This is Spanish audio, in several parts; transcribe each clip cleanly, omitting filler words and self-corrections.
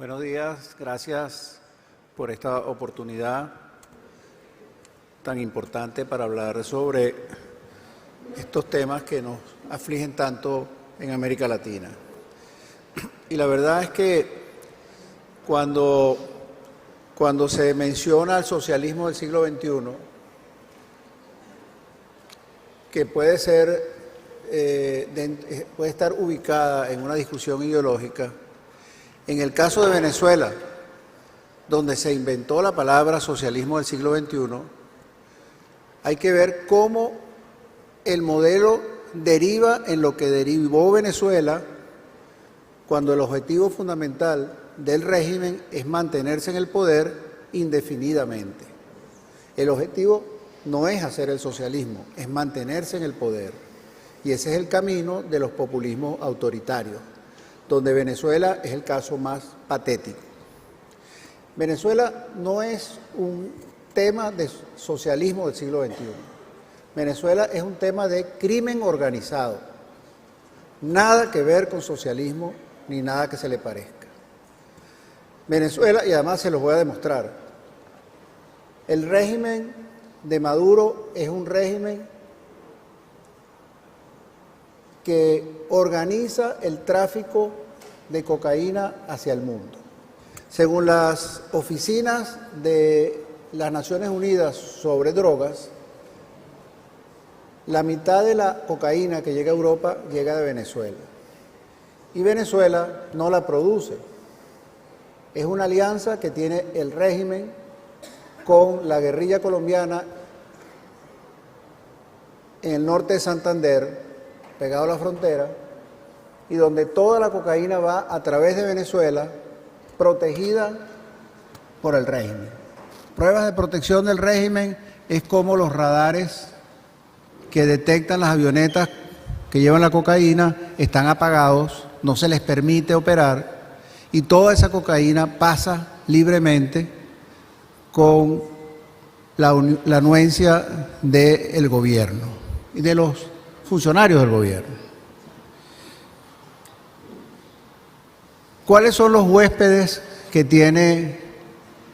Buenos días, gracias por esta oportunidad tan importante para hablar sobre estos temas que nos afligen tanto en América Latina. Y la verdad es que cuando se menciona el socialismo del siglo XXI, que puede estar ubicada en una discusión ideológica, en el caso de Venezuela, donde se inventó la palabra socialismo del siglo XXI, hay que ver cómo el modelo deriva en lo que derivó Venezuela cuando el objetivo fundamental del régimen es mantenerse en el poder indefinidamente. El objetivo no es hacer el socialismo, es mantenerse en el poder. Y ese es el camino de los populismos autoritarios, donde Venezuela es el caso más patético. Venezuela no es un tema de socialismo del siglo XXI. Venezuela es un tema de crimen organizado. Nada que ver con socialismo ni nada que se le parezca. Venezuela, y además se los voy a demostrar, el régimen de Maduro es un régimen que organiza el tráfico de cocaína hacia el mundo. Según las oficinas de las Naciones Unidas sobre drogas, la mitad de la cocaína que llega a Europa llega de Venezuela. Y Venezuela no la produce. Es una alianza que tiene el régimen con la guerrilla colombiana en el norte de Santander, pegado a la frontera, y donde toda la cocaína va a través de Venezuela, protegida por el régimen. Pruebas de protección del régimen es como los radares que detectan las avionetas que llevan la cocaína están apagados, no se les permite operar, y toda esa cocaína pasa libremente con la anuencia del gobierno y de los funcionarios del gobierno. ¿Cuáles son los huéspedes que tiene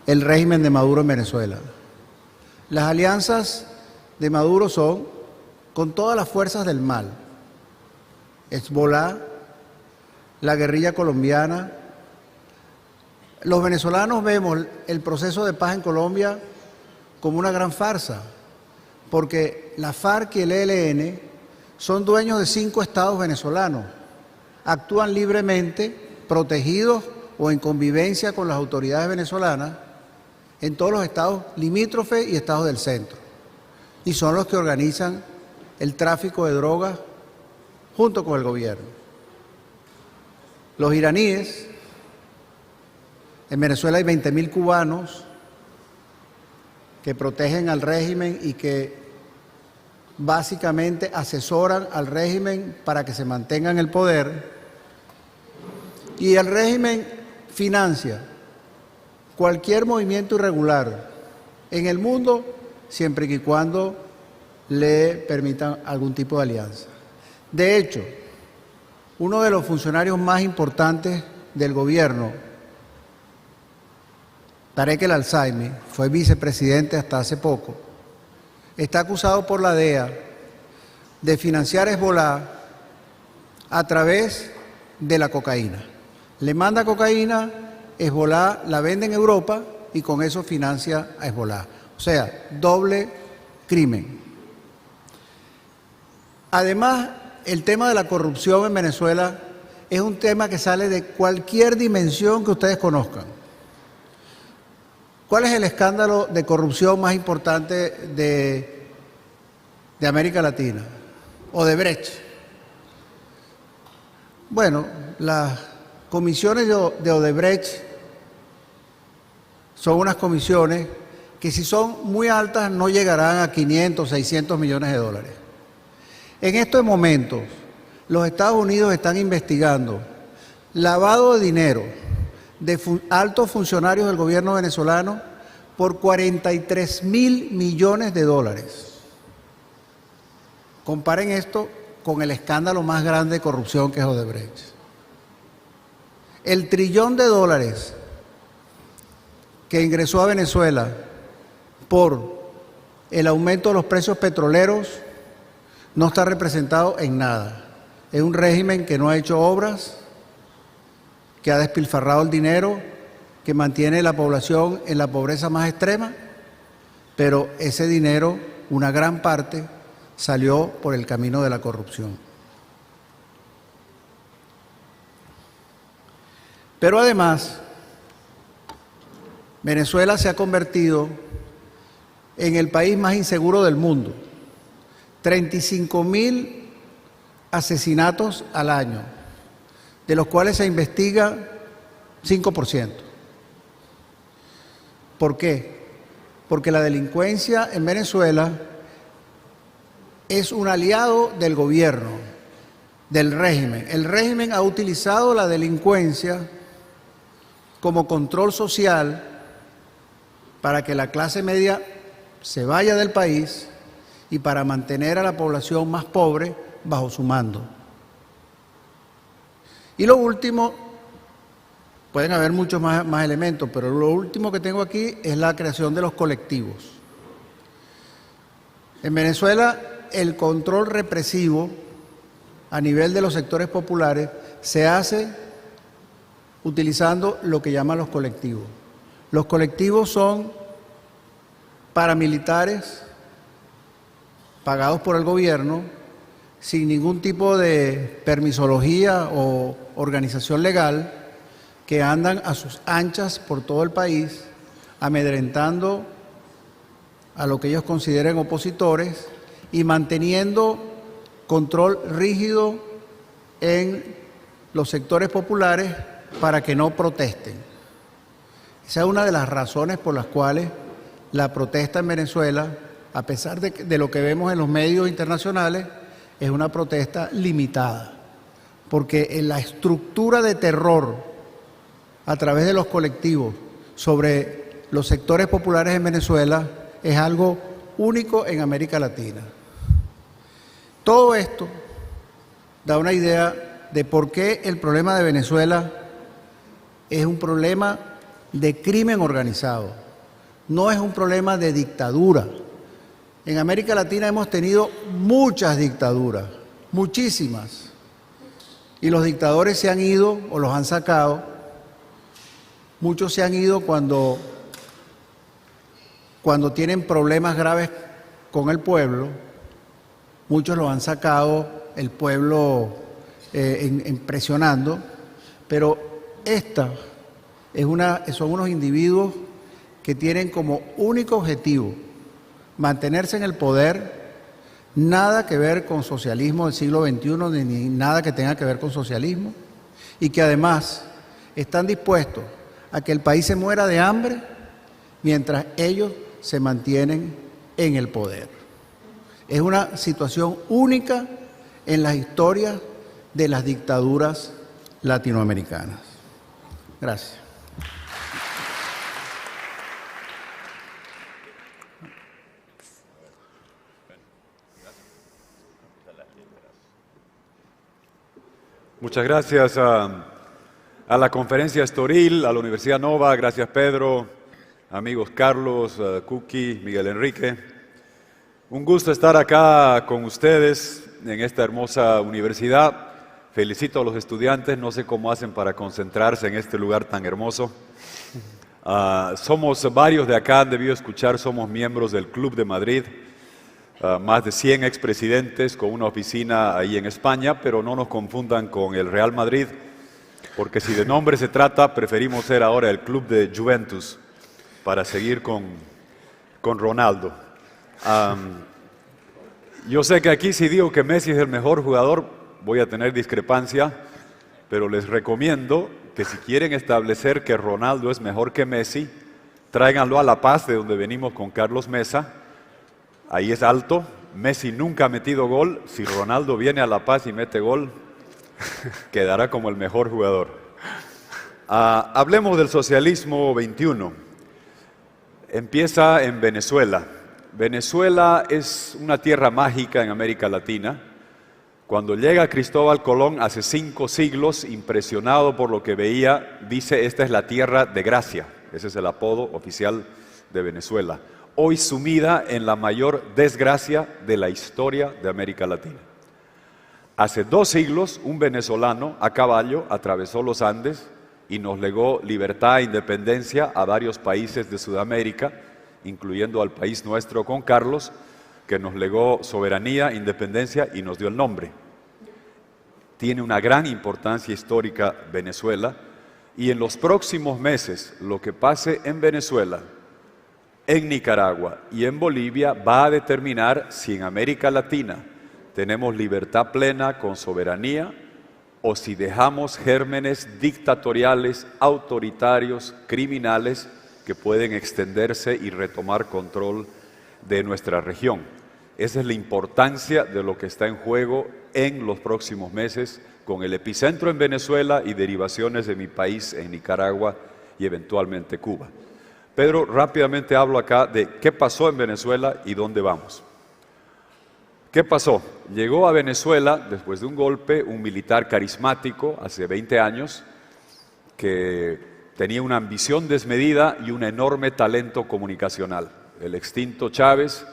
el régimen de Maduro en Venezuela? Las alianzas de Maduro son con todas las fuerzas del mal. Hezbollah, la guerrilla colombiana. Los venezolanos vemos el proceso de paz en Colombia como una gran farsa, porque la FARC y el ELN son dueños de 5 estados venezolanos, actúan libremente, protegidos o en convivencia con las autoridades venezolanas en todos los estados limítrofes y estados del centro, y son los que organizan el tráfico de drogas junto con el gobierno. Los iraníes, en Venezuela hay 20.000 cubanos que protegen al régimen y que básicamente asesoran al régimen para que se mantenga en el poder, y el régimen financia cualquier movimiento irregular en el mundo siempre y cuando le permitan algún tipo de alianza. De hecho, uno de los funcionarios más importantes del gobierno, Tarek El Alzaimi, fue vicepresidente hasta hace poco, está acusado por la DEA de financiar a Hezbollah a través de la cocaína. Le manda cocaína, Hezbollah la vende en Europa y con eso financia a Hezbollah. O sea, doble crimen. Además, el tema de la corrupción en Venezuela es un tema que sale de cualquier dimensión que ustedes conozcan. ¿Cuál es el escándalo de corrupción más importante de América Latina? Odebrecht. Bueno, las comisiones de Odebrecht son unas comisiones que, si son muy altas, no llegarán a 500, 600 millones de dólares. En estos momentos, los Estados Unidos están investigando lavado de dinero de altos funcionarios del gobierno venezolano por 43.000 millones de dólares. Comparen esto con el escándalo más grande de corrupción que es Odebrecht. El $1 trillón que ingresó a Venezuela por el aumento de los precios petroleros no está representado en nada. Es un régimen que no ha hecho obras, que ha despilfarrado el dinero, que mantiene la población en la pobreza más extrema, pero ese dinero, una gran parte, salió por el camino de la corrupción. Pero además, Venezuela se ha convertido en el país más inseguro del mundo. 35.000 asesinatos al año, de los cuales se investiga 5%. ¿Por qué? Porque la delincuencia en Venezuela es un aliado del gobierno, del régimen. El régimen ha utilizado la delincuencia como control social para que la clase media se vaya del país y para mantener a la población más pobre bajo su mando. Y lo último, pueden haber muchos más elementos, pero lo último que tengo aquí es la creación de los colectivos. En Venezuela, el control represivo a nivel de los sectores populares se hace utilizando lo que llaman los colectivos. Los colectivos son paramilitares pagados por el gobierno, sin ningún tipo de permisología o organización legal, que andan a sus anchas por todo el país, amedrentando a lo que ellos consideren opositores y manteniendo control rígido en los sectores populares para que no protesten. Esa es una de las razones por las cuales la protesta en Venezuela, a pesar de lo que vemos en los medios internacionales, es una protesta limitada, porque en la estructura de terror a través de los colectivos sobre los sectores populares en Venezuela es algo único en América Latina. Todo esto da una idea de por qué el problema de Venezuela es un problema de crimen organizado, no es un problema de dictadura. En América Latina hemos tenido muchas dictaduras, muchísimas, y los dictadores se han ido o los han sacado. Muchos se han ido cuando tienen problemas graves con el pueblo, muchos los han sacado el pueblo presionando, pero son unos individuos que tienen como único objetivo mantenerse en el poder, nada que ver con socialismo del siglo XXI, ni nada que tenga que ver con socialismo, y que además están dispuestos a que el país se muera de hambre mientras ellos se mantienen en el poder. Es una situación única en las historias de las dictaduras latinoamericanas. Gracias. Muchas gracias a la Conferencia Estoril, a la Universidad Nova, gracias Pedro, amigos Carlos, Cookie, Miguel Enrique. Un gusto estar acá con ustedes en esta hermosa universidad. Felicito a los estudiantes, no sé cómo hacen para concentrarse en este lugar tan hermoso. Somos varios de acá, han debido escuchar, somos miembros del Club de Madrid. Más de 100 expresidentes con una oficina ahí en España, pero no nos confundan con el Real Madrid, porque si de nombre se trata, preferimos ser ahora el Club de Juventus para seguir con Ronaldo. Yo sé que aquí si digo que Messi es el mejor jugador, voy a tener discrepancia, pero les recomiendo que si quieren establecer que Ronaldo es mejor que Messi, tráiganlo a La Paz, de donde venimos con Carlos Mesa. Ahí es alto, Messi nunca ha metido gol, si Ronaldo viene a La Paz y mete gol, quedará como el mejor jugador. Hablemos del socialismo 21. Empieza en Venezuela. Venezuela es una tierra mágica en América Latina. Cuando llega Cristóbal Colón hace 5 siglos, impresionado por lo que veía, dice: esta es la tierra de gracia, ese es el apodo oficial de Venezuela, hoy sumida en la mayor desgracia de la historia de América Latina. Hace 2 siglos, un venezolano a caballo atravesó los Andes y nos legó libertad e independencia a varios países de Sudamérica, incluyendo al país nuestro con Carlos, que nos legó soberanía, independencia y nos dio el nombre. Tiene una gran importancia histórica Venezuela, y en los próximos meses lo que pase en Venezuela, en Nicaragua y en Bolivia va a determinar si en América Latina tenemos libertad plena con soberanía o si dejamos gérmenes dictatoriales, autoritarios, criminales que pueden extenderse y retomar control de nuestra región. Esa es la importancia de lo que está en juego en los próximos meses, con el epicentro en Venezuela y derivaciones de mi país en Nicaragua y eventualmente Cuba. Pedro, rápidamente hablo acá de qué pasó en Venezuela y dónde vamos. ¿Qué pasó? Llegó a Venezuela, después de un golpe, un militar carismático, hace 20 años, que tenía una ambición desmedida y un enorme talento comunicacional. El extinto Chávez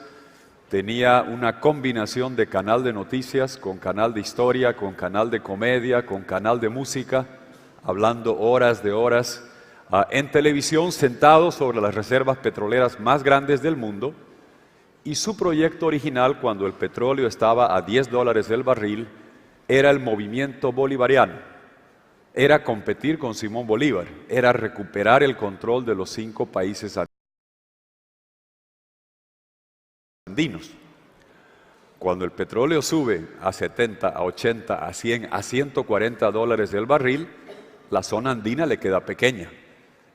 tenía una combinación de canal de noticias, con canal de historia, con canal de comedia, con canal de música, hablando horas de horas en televisión, sentado sobre las reservas petroleras más grandes del mundo, y su proyecto original, cuando el petróleo estaba a $10 el barril, era el movimiento bolivariano, era competir con Simón Bolívar, era recuperar el control de los 5 países andinos. Cuando el petróleo sube a 70, a 80, a 100, a $140 el barril, la zona andina le queda pequeña.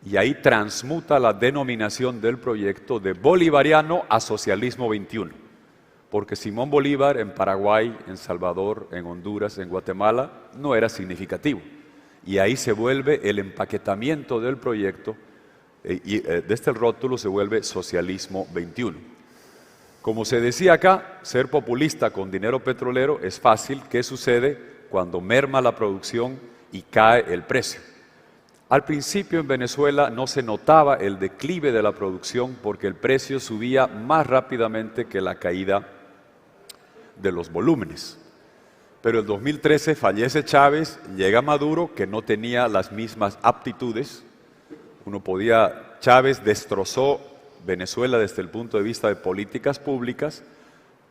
Y ahí transmuta la denominación del proyecto de bolivariano a socialismo 21. Porque Simón Bolívar en Paraguay, en Salvador, en Honduras, en Guatemala, no era significativo. Y ahí se vuelve el empaquetamiento del proyecto, y desde el rótulo se vuelve socialismo 21. Como se decía acá, ser populista con dinero petrolero es fácil. ¿Qué sucede cuando merma la producción y cae el precio? Al principio en Venezuela no se notaba el declive de la producción porque el precio subía más rápidamente que la caída de los volúmenes. Pero en 2013 fallece Chávez, llega Maduro, que no tenía las mismas aptitudes. Chávez destrozó Venezuela desde el punto de vista de políticas públicas,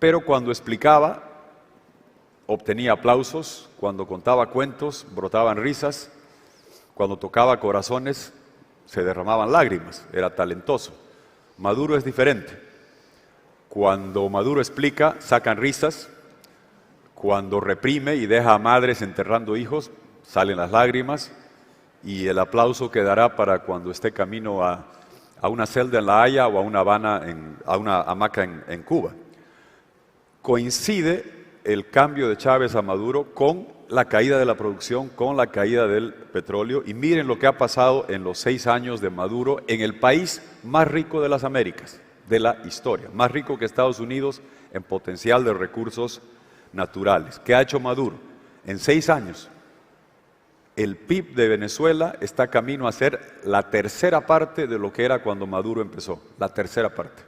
pero cuando explicaba obtenía aplausos, cuando contaba cuentos brotaban risas, cuando tocaba corazones se derramaban lágrimas, era talentoso. Maduro es diferente. Cuando Maduro explica, sacan risas. Cuando reprime y deja a madres enterrando hijos, salen las lágrimas, y el aplauso quedará para cuando esté camino a una celda en La Haya o a una Habana, a una hamaca en Cuba. Coincide el cambio de Chávez a Maduro con la caída de la producción, con la caída del petróleo, y miren lo que ha pasado en los 6 años de Maduro en el país más rico de las Américas, de la historia, más rico que Estados Unidos en potencial de recursos naturales. ¿Qué ha hecho Maduro? En 6 años, el PIB de Venezuela está camino a ser la tercera parte de lo que era cuando Maduro empezó, la tercera parte.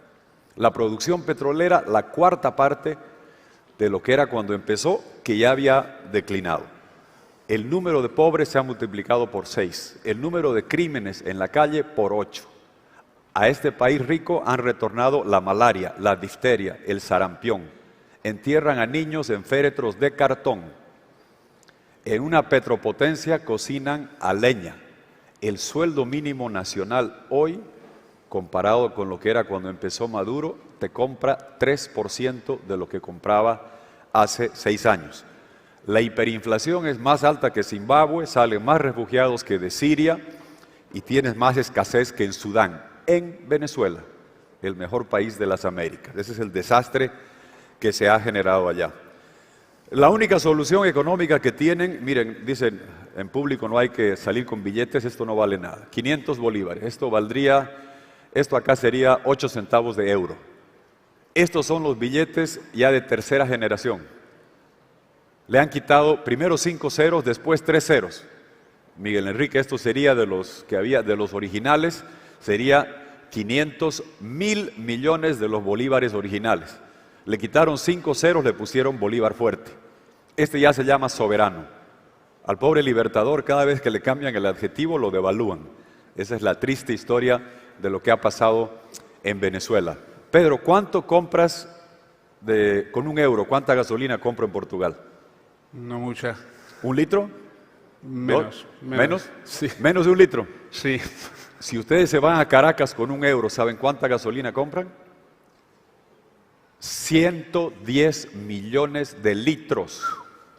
La producción petrolera, la cuarta parte de lo que era cuando empezó, que ya había declinado. El número de pobres se ha multiplicado por 6, el número de crímenes en la calle por 8. A este país rico han retornado la malaria, la difteria, el sarampión. Entierran a niños en féretros de cartón. En una petropotencia cocinan a leña. El sueldo mínimo nacional hoy, comparado con lo que era cuando empezó Maduro, te compra 3% de lo que compraba hace 6 años. La hiperinflación es más alta que Zimbabue, salen más refugiados que de Siria y tienes más escasez que en Sudán. En Venezuela, el mejor país de las Américas. Ese es el desastre que se ha generado allá. La única solución económica que tienen, miren, dicen en público no hay que salir con billetes, esto no vale nada. 500 bolívares, esto acá sería 8 centavos de euro. Estos son los billetes ya de tercera generación. Le han quitado primero 5 ceros, después 3 ceros. Miguel Enrique, esto sería de los que había, de los originales, sería 500.000 millones de los bolívares originales. Le quitaron 5 ceros, le pusieron Bolívar fuerte. Este ya se llama soberano. Al pobre Libertador, cada vez que le cambian el adjetivo, lo devalúan. Esa es la triste historia de lo que ha pasado en Venezuela. Pedro, ¿cuánto compras con €1? ¿Cuánta gasolina compro en Portugal? No mucha. ¿1 litro? Menos. ¿Menos? Sí. ¿Menos de 1 litro? Sí. Si ustedes se van a Caracas con €1, ¿saben cuánta gasolina compran? 110 millones de litros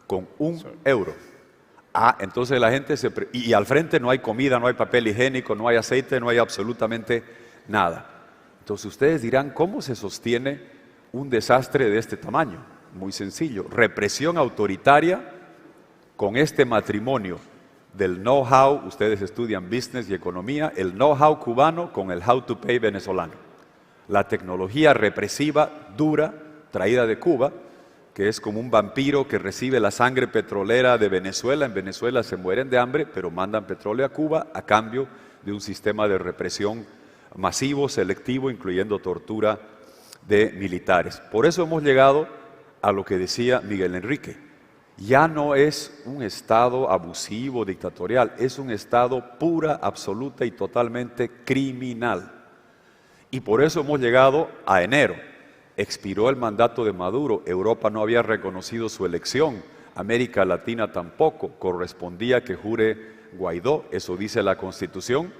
con €1. Entonces la gente y al frente no hay comida, no hay papel higiénico, no hay aceite, no hay absolutamente nada. Entonces ustedes dirán, ¿cómo se sostiene un desastre de este tamaño? Muy sencillo, represión autoritaria con este matrimonio del know-how, ustedes estudian business y economía, el know-how cubano con el how to pay venezolano. La tecnología represiva, dura, traída de Cuba, que es como un vampiro que recibe la sangre petrolera de Venezuela. En Venezuela se mueren de hambre, pero mandan petróleo a Cuba a cambio de un sistema de represión masivo, selectivo, incluyendo tortura de militares. Por eso hemos llegado a lo que decía Miguel Enrique. Ya no es un Estado abusivo, dictatorial, es un Estado pura, absoluta y totalmente criminal. Y por eso hemos llegado a enero. Expiró el mandato de Maduro, Europa no había reconocido su elección, América Latina tampoco, correspondía que jure Guaidó, eso dice la Constitución,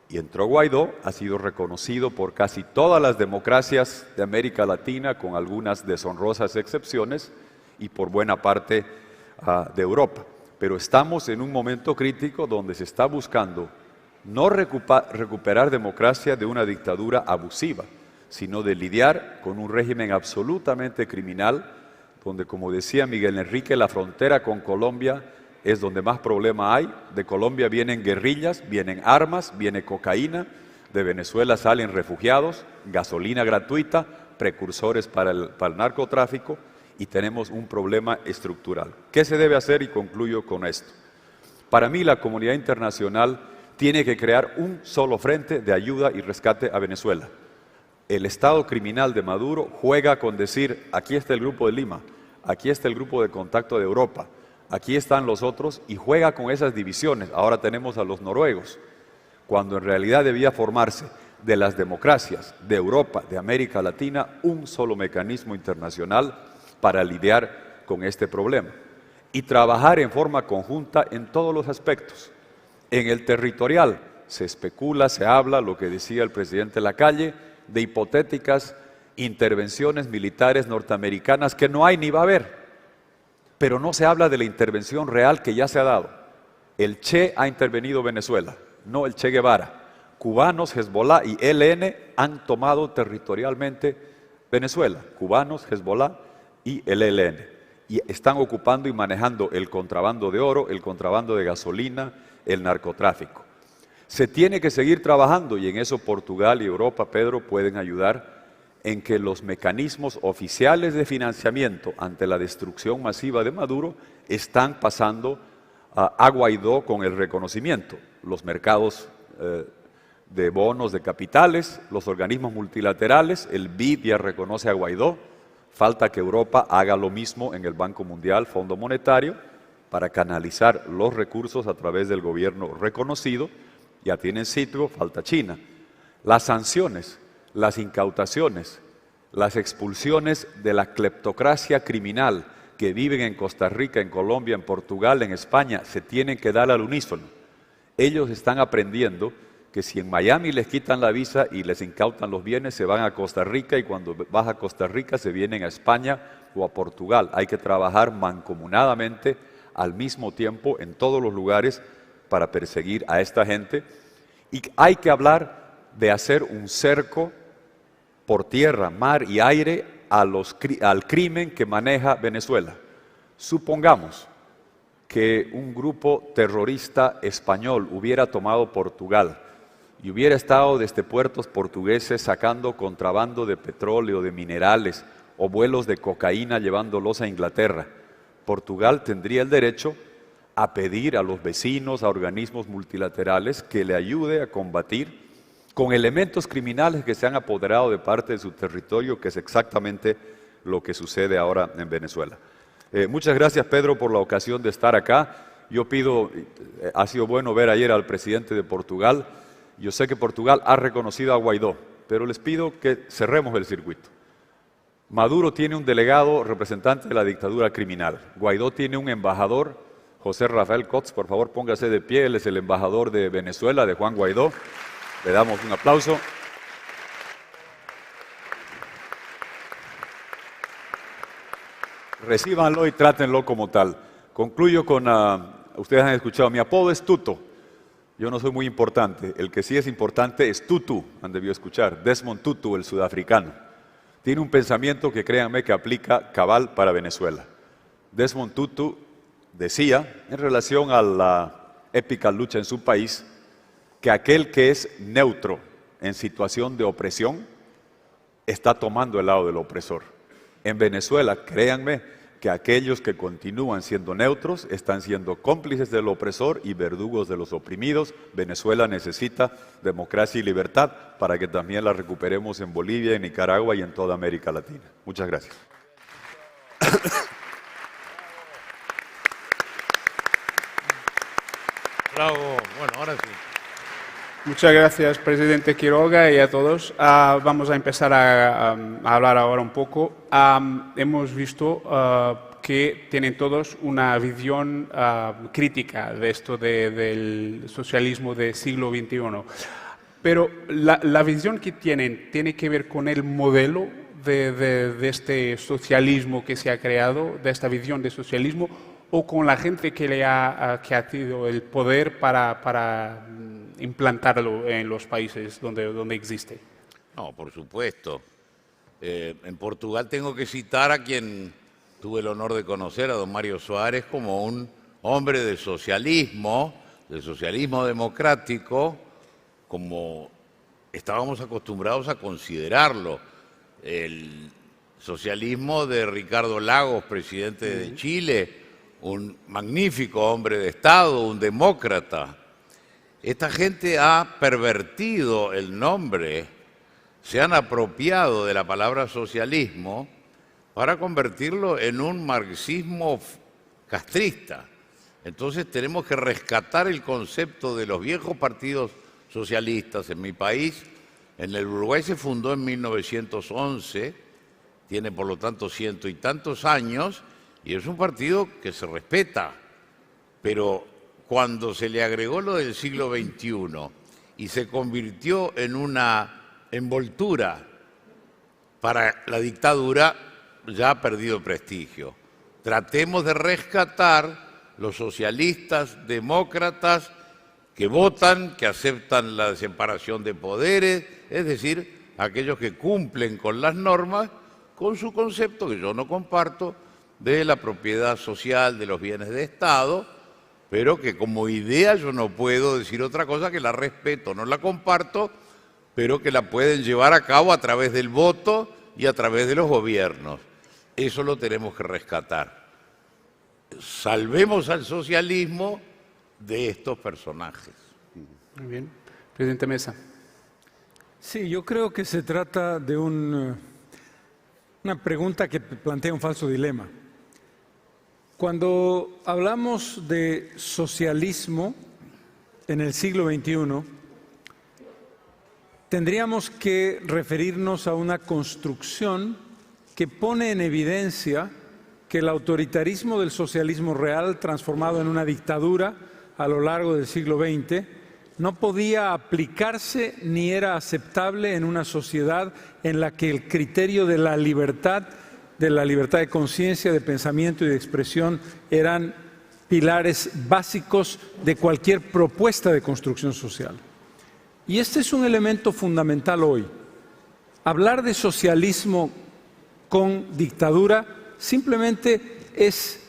y entró Guaidó, ha sido reconocido por casi todas las democracias de América Latina, con algunas deshonrosas excepciones, y por buena parte de Europa. Pero estamos en un momento crítico donde se está buscando no recuperar democracia de una dictadura abusiva, sino de lidiar con un régimen absolutamente criminal, donde, como decía Miguel Enrique, la frontera con Colombia es donde más problema hay. De Colombia vienen guerrillas, vienen armas, viene cocaína, de Venezuela salen refugiados, gasolina gratuita, precursores para el narcotráfico, y tenemos un problema estructural. ¿Qué se debe hacer? Y concluyo con esto. Para mí, la comunidad internacional tiene que crear un solo frente de ayuda y rescate a Venezuela. El Estado criminal de Maduro juega con decir, aquí está el Grupo de Lima, aquí está el Grupo de Contacto de Europa, aquí están los otros, y juega con esas divisiones. Ahora tenemos a los noruegos, cuando en realidad debía formarse de las democracias de Europa, de América Latina, un solo mecanismo internacional para lidiar con este problema y trabajar en forma conjunta en todos los aspectos. En el territorial se especula, se habla, lo que decía el presidente Lacalle, de hipotéticas intervenciones militares norteamericanas que no hay ni va a haber, pero no se habla de la intervención real que ya se ha dado. El Che ha intervenido Venezuela, no el Che Guevara. Cubanos, Hezbollah y ELN han tomado territorialmente Venezuela, cubanos, Hezbollah y el ELN, y están ocupando y manejando el contrabando de oro, el contrabando de gasolina, el narcotráfico. Se tiene que seguir trabajando, y en eso Portugal y Europa, Pedro, pueden ayudar en que los mecanismos oficiales de financiamiento ante la destrucción masiva de Maduro están pasando a Guaidó con el reconocimiento. Los mercados de bonos de capitales, los organismos multilaterales, el BID ya reconoce a Guaidó, falta que Europa haga lo mismo en el Banco Mundial, Fondo Monetario, para canalizar los recursos a través del gobierno reconocido. Ya tienen sitio, falta China. Las sanciones, las incautaciones, las expulsiones de la cleptocracia criminal que viven en Costa Rica, en Colombia, en Portugal, en España, se tienen que dar al unísono. Ellos están aprendiendo que si en Miami les quitan la visa y les incautan los bienes, se van a Costa Rica, y cuando vas a Costa Rica se vienen a España o a Portugal. Hay que trabajar mancomunadamente al mismo tiempo en todos los lugares para perseguir a esta gente, y hay que hablar de hacer un cerco por tierra, mar y aire al crimen que maneja Venezuela. Supongamos que un grupo terrorista español hubiera tomado Portugal y hubiera estado desde puertos portugueses sacando contrabando de petróleo, de minerales o vuelos de cocaína llevándolos a Inglaterra. Portugal tendría el derecho a pedir a los vecinos, a organismos multilaterales, que le ayude a combatir con elementos criminales que se han apoderado de parte de su territorio, que es exactamente lo que sucede ahora en Venezuela. Muchas gracias, Pedro, por la ocasión de estar acá. Yo pido, ha sido bueno ver ayer al presidente de Portugal. Yo sé que Portugal ha reconocido a Guaidó, pero les pido que cerremos el circuito. Maduro tiene un delegado representante de la dictadura criminal. Guaidó tiene un embajador, José Rafael Cots, por favor póngase de pie, él es el embajador de Venezuela, de Juan Guaidó. Le damos un aplauso. Recíbanlo y trátenlo como tal. Concluyo con, ustedes han escuchado, mi apodo es Tuto. Yo no soy muy importante, el que sí es importante es Tutu, han debido escuchar, Desmond Tutu, el sudafricano. Tiene un pensamiento que créanme que aplica cabal para Venezuela. Desmond Tutu decía, en relación a la épica lucha en su país, que aquel que es neutro en situación de opresión está tomando el lado del opresor. En Venezuela, créanme, que aquellos que continúan siendo neutros están siendo cómplices del opresor y verdugos de los oprimidos. Venezuela necesita democracia y libertad para que también la recuperemos en Bolivia, en Nicaragua y en toda América Latina. Muchas gracias. Bravo. Bueno, ahora sí. Muchas gracias, presidente Quiroga, y a todos. Vamos a empezar a hablar ahora un poco. Hemos visto que tienen todos una visión crítica de esto del socialismo del siglo XXI. Pero la visión que tienen tiene que ver con el modelo de este socialismo que se ha creado, de esta visión de socialismo, o con la gente que ha tenido el poder para implantarlo en los países donde existe. No, por supuesto. En Portugal tengo que citar a quien tuve el honor de conocer, a don Mario Soares, como un hombre de socialismo democrático, como estábamos acostumbrados a considerarlo. El socialismo de Ricardo Lagos, presidente de Chile, un magnífico hombre de Estado, un demócrata. Esta gente ha pervertido el nombre, se han apropiado de la palabra socialismo para convertirlo en un marxismo castrista. Entonces tenemos que rescatar el concepto de los viejos partidos socialistas. En mi país, en el Uruguay, se fundó en 1911, tiene por lo tanto 100 y tantos años, y es un partido que se respeta, pero cuando se le agregó lo del siglo XXI y se convirtió en una envoltura para la dictadura, ya ha perdido prestigio. Tratemos de rescatar los socialistas, demócratas, que votan, que aceptan la separación de poderes, es decir, aquellos que cumplen con las normas, con su concepto, que yo no comparto, de la propiedad social de los bienes de Estado, pero que como idea yo no puedo decir otra cosa, que la respeto, no la comparto, pero que la pueden llevar a cabo a través del voto y a través de los gobiernos. Eso lo tenemos que rescatar. Salvemos al socialismo de estos personajes. Muy bien. Presidente Mesa. Sí, yo creo que se trata de una pregunta que plantea un falso dilema. Cuando hablamos de socialismo en el siglo XXI, tendríamos que referirnos a una construcción que pone en evidencia que el autoritarismo del socialismo real, transformado en una dictadura a lo largo del siglo XX, no podía aplicarse ni era aceptable en una sociedad en la que el criterio de la libertad de conciencia, de pensamiento y de expresión eran pilares básicos de cualquier propuesta de construcción social. Y este es un elemento fundamental hoy. Hablar de socialismo con dictadura simplemente es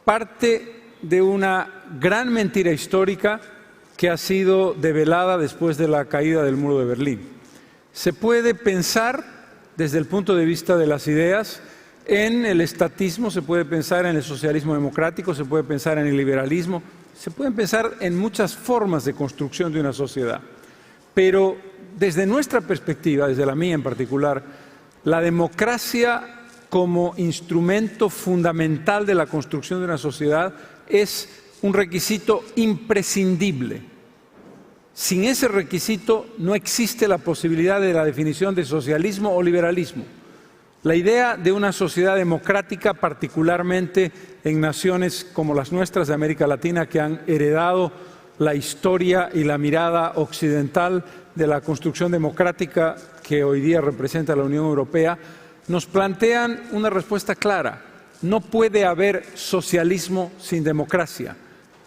parte de una gran mentira histórica que ha sido develada después de la caída del muro de Berlín. Se puede pensar desde el punto de vista de las ideas en el estatismo, se puede pensar en el socialismo democrático, se puede pensar en el liberalismo, se pueden pensar en muchas formas de construcción de una sociedad. Pero desde nuestra perspectiva, desde la mía en particular, la democracia como instrumento fundamental de la construcción de una sociedad es un requisito imprescindible. Sin ese requisito no existe la posibilidad de la definición de socialismo o liberalismo. La idea de una sociedad democrática, particularmente en naciones como las nuestras de América Latina, que han heredado la historia y la mirada occidental de la construcción democrática que hoy día representa la Unión Europea, nos plantean una respuesta clara. No puede haber socialismo sin democracia,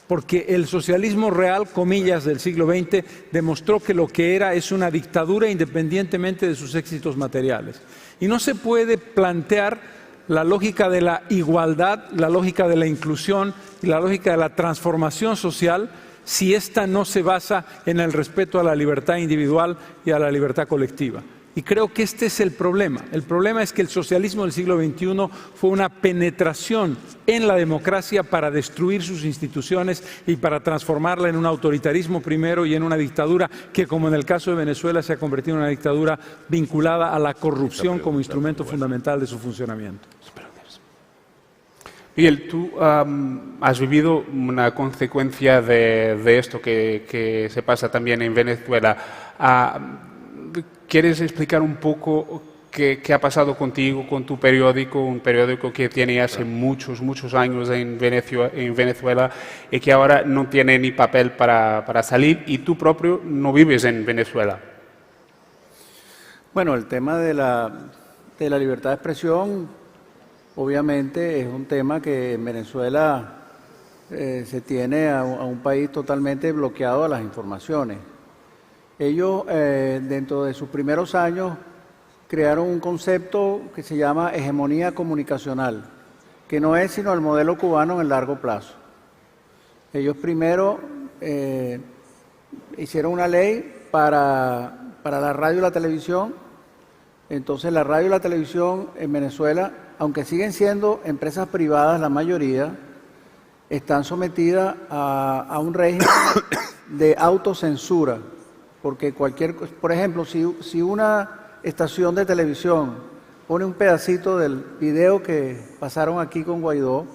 porque el socialismo real, comillas, del siglo XX, demostró que lo que era es una dictadura independientemente de sus éxitos materiales. Y no se puede plantear la lógica de la igualdad, la lógica de la inclusión y la lógica de la transformación social si ésta no se basa en el respeto a la libertad individual y a la libertad colectiva. Y creo que este es el problema. El problema es que el socialismo del siglo XXI fue una penetración en la democracia para destruir sus instituciones y para transformarla en un autoritarismo primero y en una dictadura que, como en el caso de Venezuela, se ha convertido en una dictadura vinculada a la corrupción como instrumento fundamental de su funcionamiento. Miguel, tú has vivido una consecuencia de esto que se pasa también en Venezuela. ¿Quieres explicar un poco qué ha pasado contigo, con tu periódico, un periódico que tiene hace muchos años en Venezuela y que ahora no tiene ni papel para salir, y tú propio no vives en Venezuela? Bueno, el tema de la libertad de expresión, obviamente, es un tema que en Venezuela se tiene a un país totalmente bloqueado a las informaciones. Ellos, dentro de sus primeros años, crearon un concepto que se llama hegemonía comunicacional, que no es sino el modelo cubano en el largo plazo. Ellos primero hicieron una ley para la radio y la televisión. Entonces la radio y la televisión en Venezuela, aunque siguen siendo empresas privadas la mayoría, están sometidas a un régimen de autocensura. Porque por ejemplo, si una estación de televisión pone un pedacito del video que pasaron aquí con Guaidó,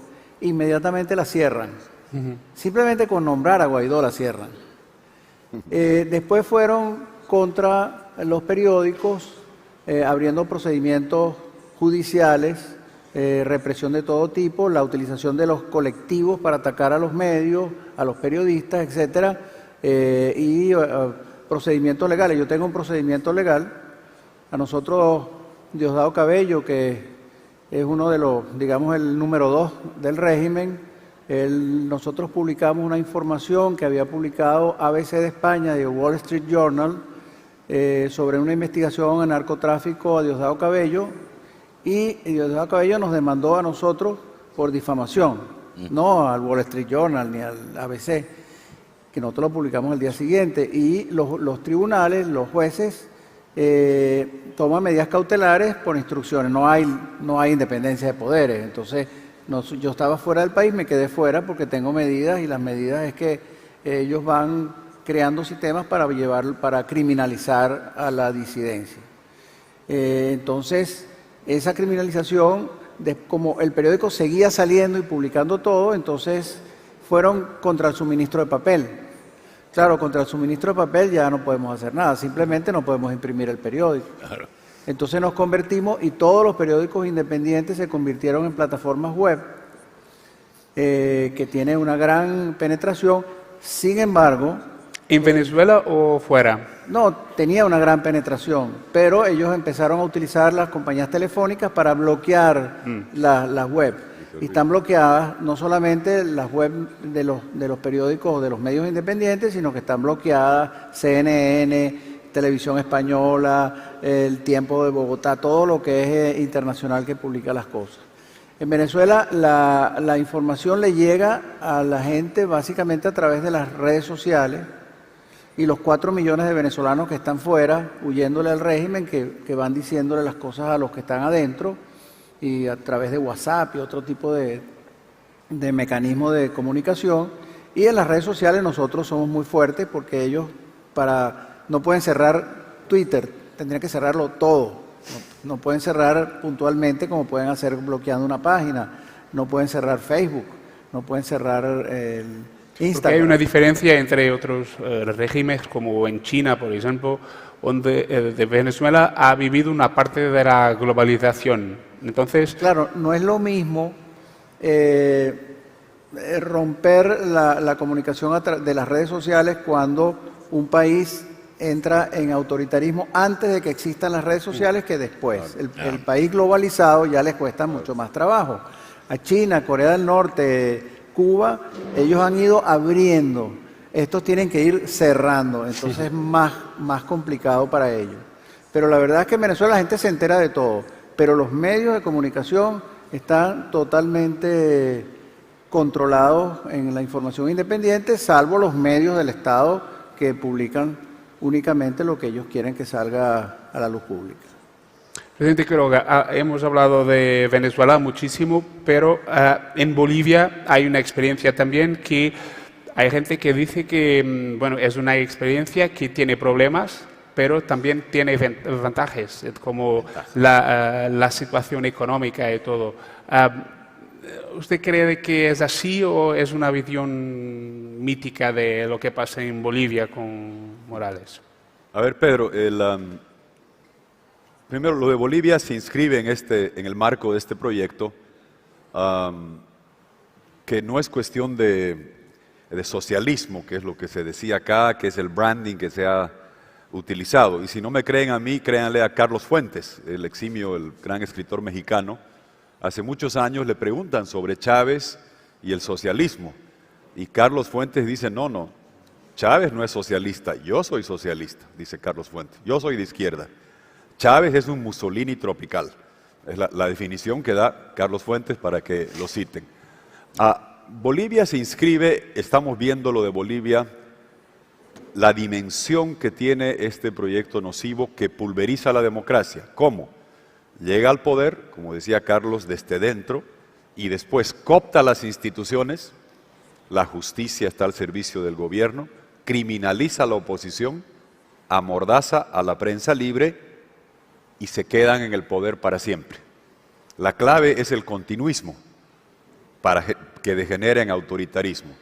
inmediatamente la cierran. Simplemente con nombrar a Guaidó la cierran. Después fueron contra los periódicos, abriendo procedimientos judiciales, represión de todo tipo, la utilización de los colectivos para atacar a los medios, a los periodistas, etcétera, y procedimientos legales. Yo tengo un procedimiento legal. A nosotros, Diosdado Cabello, que es uno de los, digamos, el número 2 del régimen, nosotros publicamos una información que había publicado ABC de España y el Wall Street Journal sobre una investigación en narcotráfico a Diosdado Cabello, y Diosdado Cabello nos demandó a nosotros por difamación, no al Wall Street Journal ni al ABC, que nosotros lo publicamos el día siguiente, y los tribunales, los jueces, toman medidas cautelares por instrucciones. No hay independencia de poderes. Entonces, yo estaba fuera del país, me quedé fuera porque tengo medidas, y las medidas es que ellos van creando sistemas para criminalizar a la disidencia. Entonces, esa criminalización, como el periódico seguía saliendo y publicando todo, entonces fueron contra el suministro de papel. Claro, contra el suministro de papel ya no podemos hacer nada, simplemente no podemos imprimir el periódico. Claro. Entonces nos convertimos, y todos los periódicos independientes se convirtieron en plataformas web que tienen una gran penetración. Sin embargo... ¿En Venezuela o fuera? No, tenía una gran penetración, pero ellos empezaron a utilizar las compañías telefónicas para bloquear las web. Y están bloqueadas no solamente las web de los periódicos o de los medios independientes, sino que están bloqueadas CNN, Televisión Española, El Tiempo de Bogotá, todo lo que es internacional que publica las cosas. En Venezuela la información le llega a la gente básicamente a través de las redes sociales, y los 4 millones de venezolanos que están fuera, huyéndole al régimen, que van diciéndole las cosas a los que están adentro, y a través de WhatsApp y otro tipo de mecanismo de comunicación. Y en las redes sociales nosotros somos muy fuertes, porque ellos no pueden cerrar Twitter, tendrían que cerrarlo todo. No pueden cerrar puntualmente como pueden hacer bloqueando una página. No pueden cerrar Facebook. No pueden cerrar Porque Instagram. hay una diferencia entre otros regímenes, como en China, por ejemplo, donde de Venezuela ha vivido una parte de la globalización. Entonces, Claro, no es lo mismo romper la comunicación de las redes sociales cuando un país entra en autoritarismo antes de que existan las redes sociales que después. El país globalizado ya les cuesta mucho más trabajo. A China, Corea del Norte, Cuba, ellos han ido abriendo. Estos tienen que ir cerrando, entonces es más complicado para ellos. Pero la verdad es que en Venezuela la gente se entera de todo, pero los medios de comunicación están totalmente controlados en la información independiente, salvo los medios del Estado que publican únicamente lo que ellos quieren que salga a la luz pública. Presidente Quiroga, hemos hablado de Venezuela muchísimo, pero en Bolivia hay una experiencia también que hay gente que dice que bueno, es una experiencia que tiene problemas, pero también tiene ventajas, como la situación económica y todo. ¿Usted cree que es así o es una visión mítica de lo que pasa en Bolivia con Morales? A ver, Pedro, primero lo de Bolivia se inscribe en el marco de este proyecto, que no es cuestión de socialismo, que es lo que se decía acá, que es el branding que se ha utilizado. Y si no me creen a mí, créanle a Carlos Fuentes, el eximio, el gran escritor mexicano. Hace muchos años le preguntan sobre Chávez y el socialismo. Y Carlos Fuentes dice, no, Chávez no es socialista, yo soy socialista, dice Carlos Fuentes. Yo soy de izquierda. Chávez es un Mussolini tropical. Es la definición que da Carlos Fuentes para que lo citen. Bolivia se inscribe, estamos viendo lo de Bolivia, la dimensión que tiene este proyecto nocivo que pulveriza la democracia. ¿Cómo? Llega al poder, como decía Carlos, desde dentro, y después coopta las instituciones, la justicia está al servicio del gobierno, criminaliza a la oposición, amordaza a la prensa libre y se quedan en el poder para siempre. La clave es el continuismo, para que degenere en autoritarismo.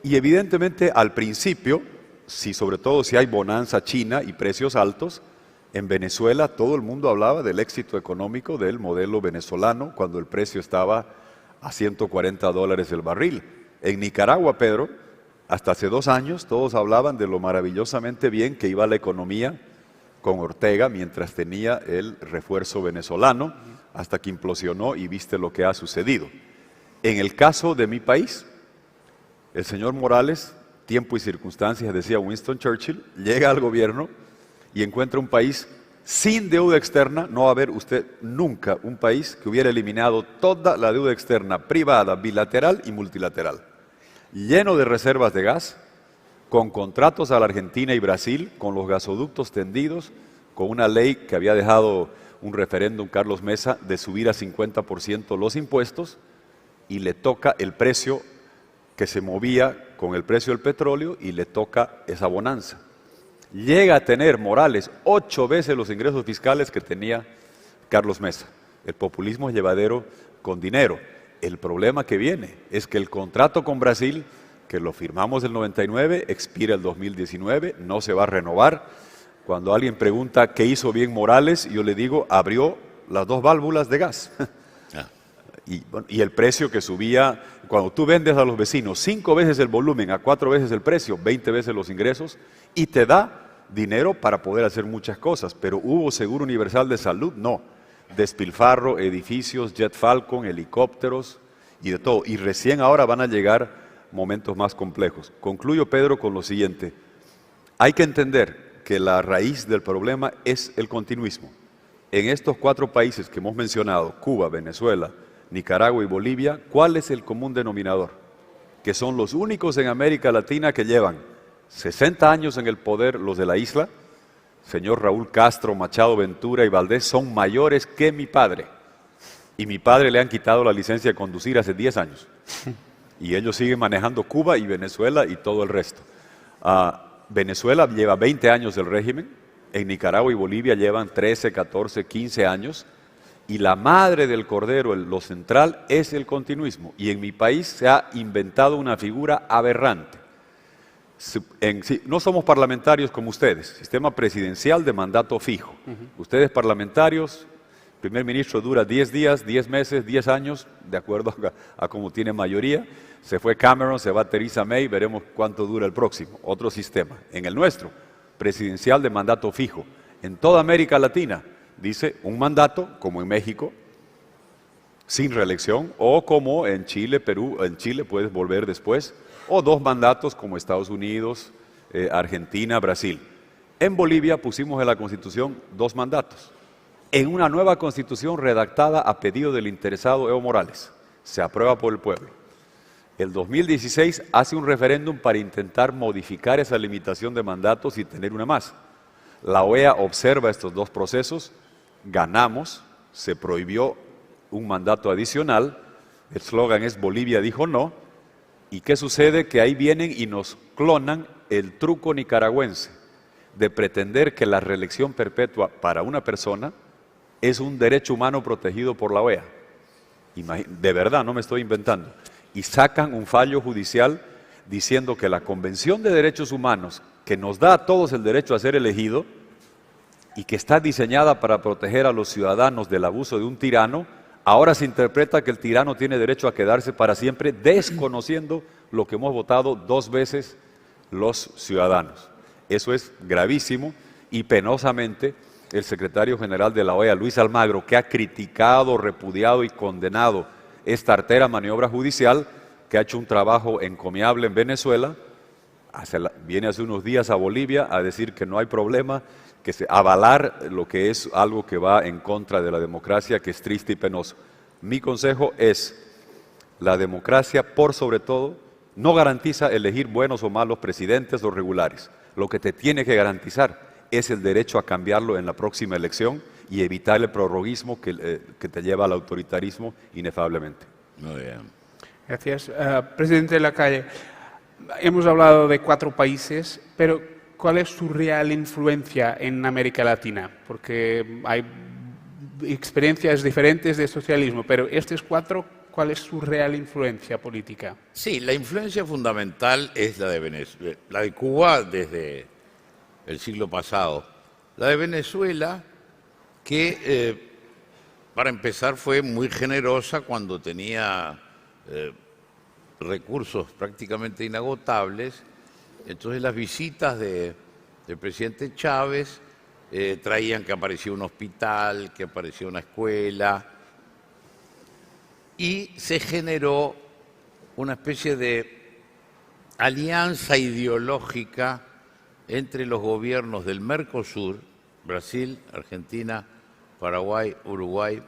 Y evidentemente al principio, sobre todo si hay bonanza china y precios altos, en Venezuela todo el mundo hablaba del éxito económico del modelo venezolano cuando el precio estaba a $140 el barril. En Nicaragua, Pedro, hasta hace 2 años todos hablaban de lo maravillosamente bien que iba la economía con Ortega mientras tenía el refuerzo venezolano, hasta que implosionó y viste lo que ha sucedido. En el caso de mi país, el señor Morales, tiempo y circunstancias, decía Winston Churchill, llega al gobierno y encuentra un país sin deuda externa. No va a haber usted nunca un país que hubiera eliminado toda la deuda externa, privada, bilateral y multilateral, lleno de reservas de gas, con contratos a la Argentina y Brasil, con los gasoductos tendidos, con una ley que había dejado un referéndum Carlos Mesa de subir a 50% los impuestos, y le toca el precio que se movía con el precio del petróleo y le toca esa bonanza. Llega a tener Morales 8 veces los ingresos fiscales que tenía Carlos Mesa. El populismo es llevadero con dinero. El problema que viene es que el contrato con Brasil, que lo firmamos el 99, expira el 2019, no se va a renovar. Cuando alguien pregunta qué hizo bien Morales, yo le digo, abrió las 2 válvulas de gas. Y el precio que subía, cuando tú vendes a los vecinos 5 veces el volumen a 4 veces el precio, 20 veces los ingresos, y te da dinero para poder hacer muchas cosas. Pero ¿hubo seguro universal de salud? No. Despilfarro, edificios, Jet Falcon, helicópteros y de todo. Y recién ahora van a llegar momentos más complejos. Concluyo, Pedro, con lo siguiente. Hay que entender que la raíz del problema es el continuismo. En estos 4 países que hemos mencionado, Cuba, Venezuela, Nicaragua y Bolivia, ¿cuál es el común denominador? Que son los únicos en América Latina que llevan 60 años en el poder. Los de la isla, señor Raúl Castro, Machado Ventura y Valdés, son mayores que mi padre. Y mi padre le han quitado la licencia de conducir hace 10 años. Y ellos siguen manejando Cuba y Venezuela y todo el resto. Venezuela lleva 20 años del régimen, en Nicaragua y Bolivia llevan 13, 14, 15 años, y la madre del cordero, lo central, es el continuismo. Y en mi país se ha inventado una figura aberrante. No somos parlamentarios como ustedes, sistema presidencial de mandato fijo. Ustedes parlamentarios, el primer ministro dura 10 días, 10 meses, 10 años, de acuerdo a cómo tiene mayoría. Se fue Cameron, se va Theresa May, veremos cuánto dura el próximo. Otro sistema. En el nuestro, presidencial de mandato fijo. En toda América Latina, dice un mandato, como en México, sin reelección, o como en Chile, Perú, en Chile puedes volver después, o 2 mandatos como Estados Unidos, Argentina, Brasil. En Bolivia pusimos en la Constitución 2 mandatos. En una nueva Constitución redactada a pedido del interesado Evo Morales. Se aprueba por el pueblo. El 2016 hace un referéndum para intentar modificar esa limitación de mandatos y tener una más. La OEA observa estos 2 procesos, ganamos, se prohibió un mandato adicional, el eslogan es Bolivia dijo no, ¿y qué sucede? Que ahí vienen y nos clonan el truco nicaragüense de pretender que la reelección perpetua para una persona es un derecho humano protegido por la OEA. De verdad, no me estoy inventando. Y sacan un fallo judicial diciendo que la Convención de Derechos Humanos, que nos da a todos el derecho a ser elegido y que está diseñada para proteger a los ciudadanos del abuso de un tirano, ahora se interpreta que el tirano tiene derecho a quedarse para siempre, desconociendo lo que hemos votado 2 veces los ciudadanos. Eso es gravísimo y penosamente el secretario general de la OEA, Luis Almagro, que ha criticado, repudiado y condenado esta artera maniobra judicial, que ha hecho un trabajo encomiable en Venezuela, viene hace unos días a Bolivia a decir que no hay problema, avalar lo que es algo que va en contra de la democracia, que es triste y penoso. Mi consejo es, la democracia, por sobre todo, no garantiza elegir buenos o malos presidentes o regulares. Lo que te tiene que garantizar es el derecho a cambiarlo en la próxima elección y evitar el prorroguismo que te lleva al autoritarismo inefablemente. Muy bien. Gracias. Presidente Lacalle, hemos hablado de 4 países, pero ¿cuál es su real influencia en América Latina? Porque hay experiencias diferentes de socialismo, pero estos 4, ¿cuál es su real influencia política? Sí, la influencia fundamental es la de Venezuela, la de Cuba desde el siglo pasado. La de Venezuela, que para empezar fue muy generosa cuando tenía recursos prácticamente inagotables. Entonces las visitas del presidente Chávez traían que aparecía un hospital, que aparecía una escuela, y se generó una especie de alianza ideológica entre los gobiernos del Mercosur, Brasil, Argentina, Paraguay, Uruguay,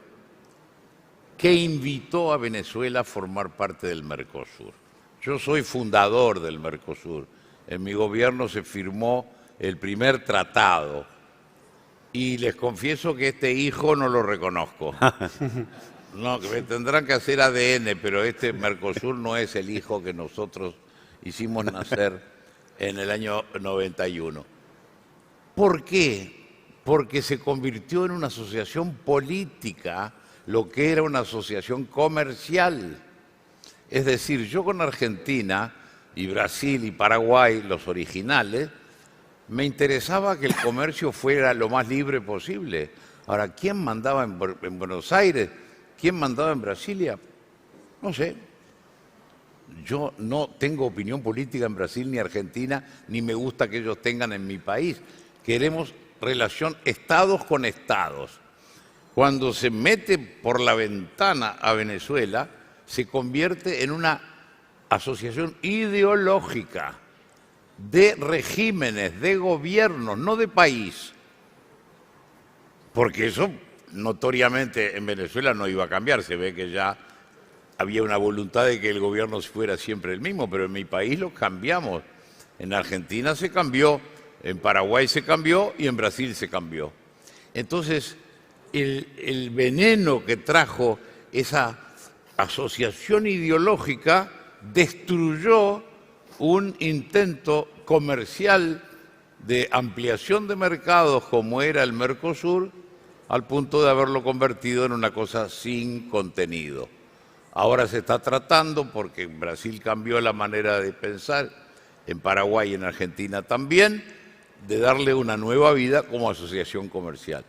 que invitó a Venezuela a formar parte del Mercosur. Yo soy fundador del Mercosur. En mi gobierno se firmó el primer tratado y les confieso que este hijo no lo reconozco. No, que me tendrán que hacer ADN, pero este Mercosur no es el hijo que nosotros hicimos nacer en el año 91. ¿Por qué? Porque se convirtió en una asociación política, lo que era una asociación comercial. Es decir, yo con Argentina y Brasil y Paraguay, los originales, me interesaba que el comercio fuera lo más libre posible. Ahora, ¿quién mandaba en Buenos Aires? ¿Quién mandaba en Brasilia? No sé. Yo no tengo opinión política en Brasil ni Argentina, ni me gusta que ellos tengan en mi país. Queremos relación estados con estados. Cuando se mete por la ventana a Venezuela, se convierte en una asociación ideológica de regímenes, de gobiernos, no de país. Porque eso notoriamente en Venezuela no iba a cambiar, se ve que ya había una voluntad de que el gobierno fuera siempre el mismo, pero en mi país lo cambiamos. En Argentina se cambió, en Paraguay se cambió y en Brasil se cambió. Entonces, el veneno que trajo esa asociación ideológica destruyó un intento comercial de ampliación de mercados como era el Mercosur, al punto de haberlo convertido en una cosa sin contenido. Ahora se está tratando, porque en Brasil cambió la manera de pensar, en Paraguay y en Argentina también, de darle una nueva vida como asociación comercial.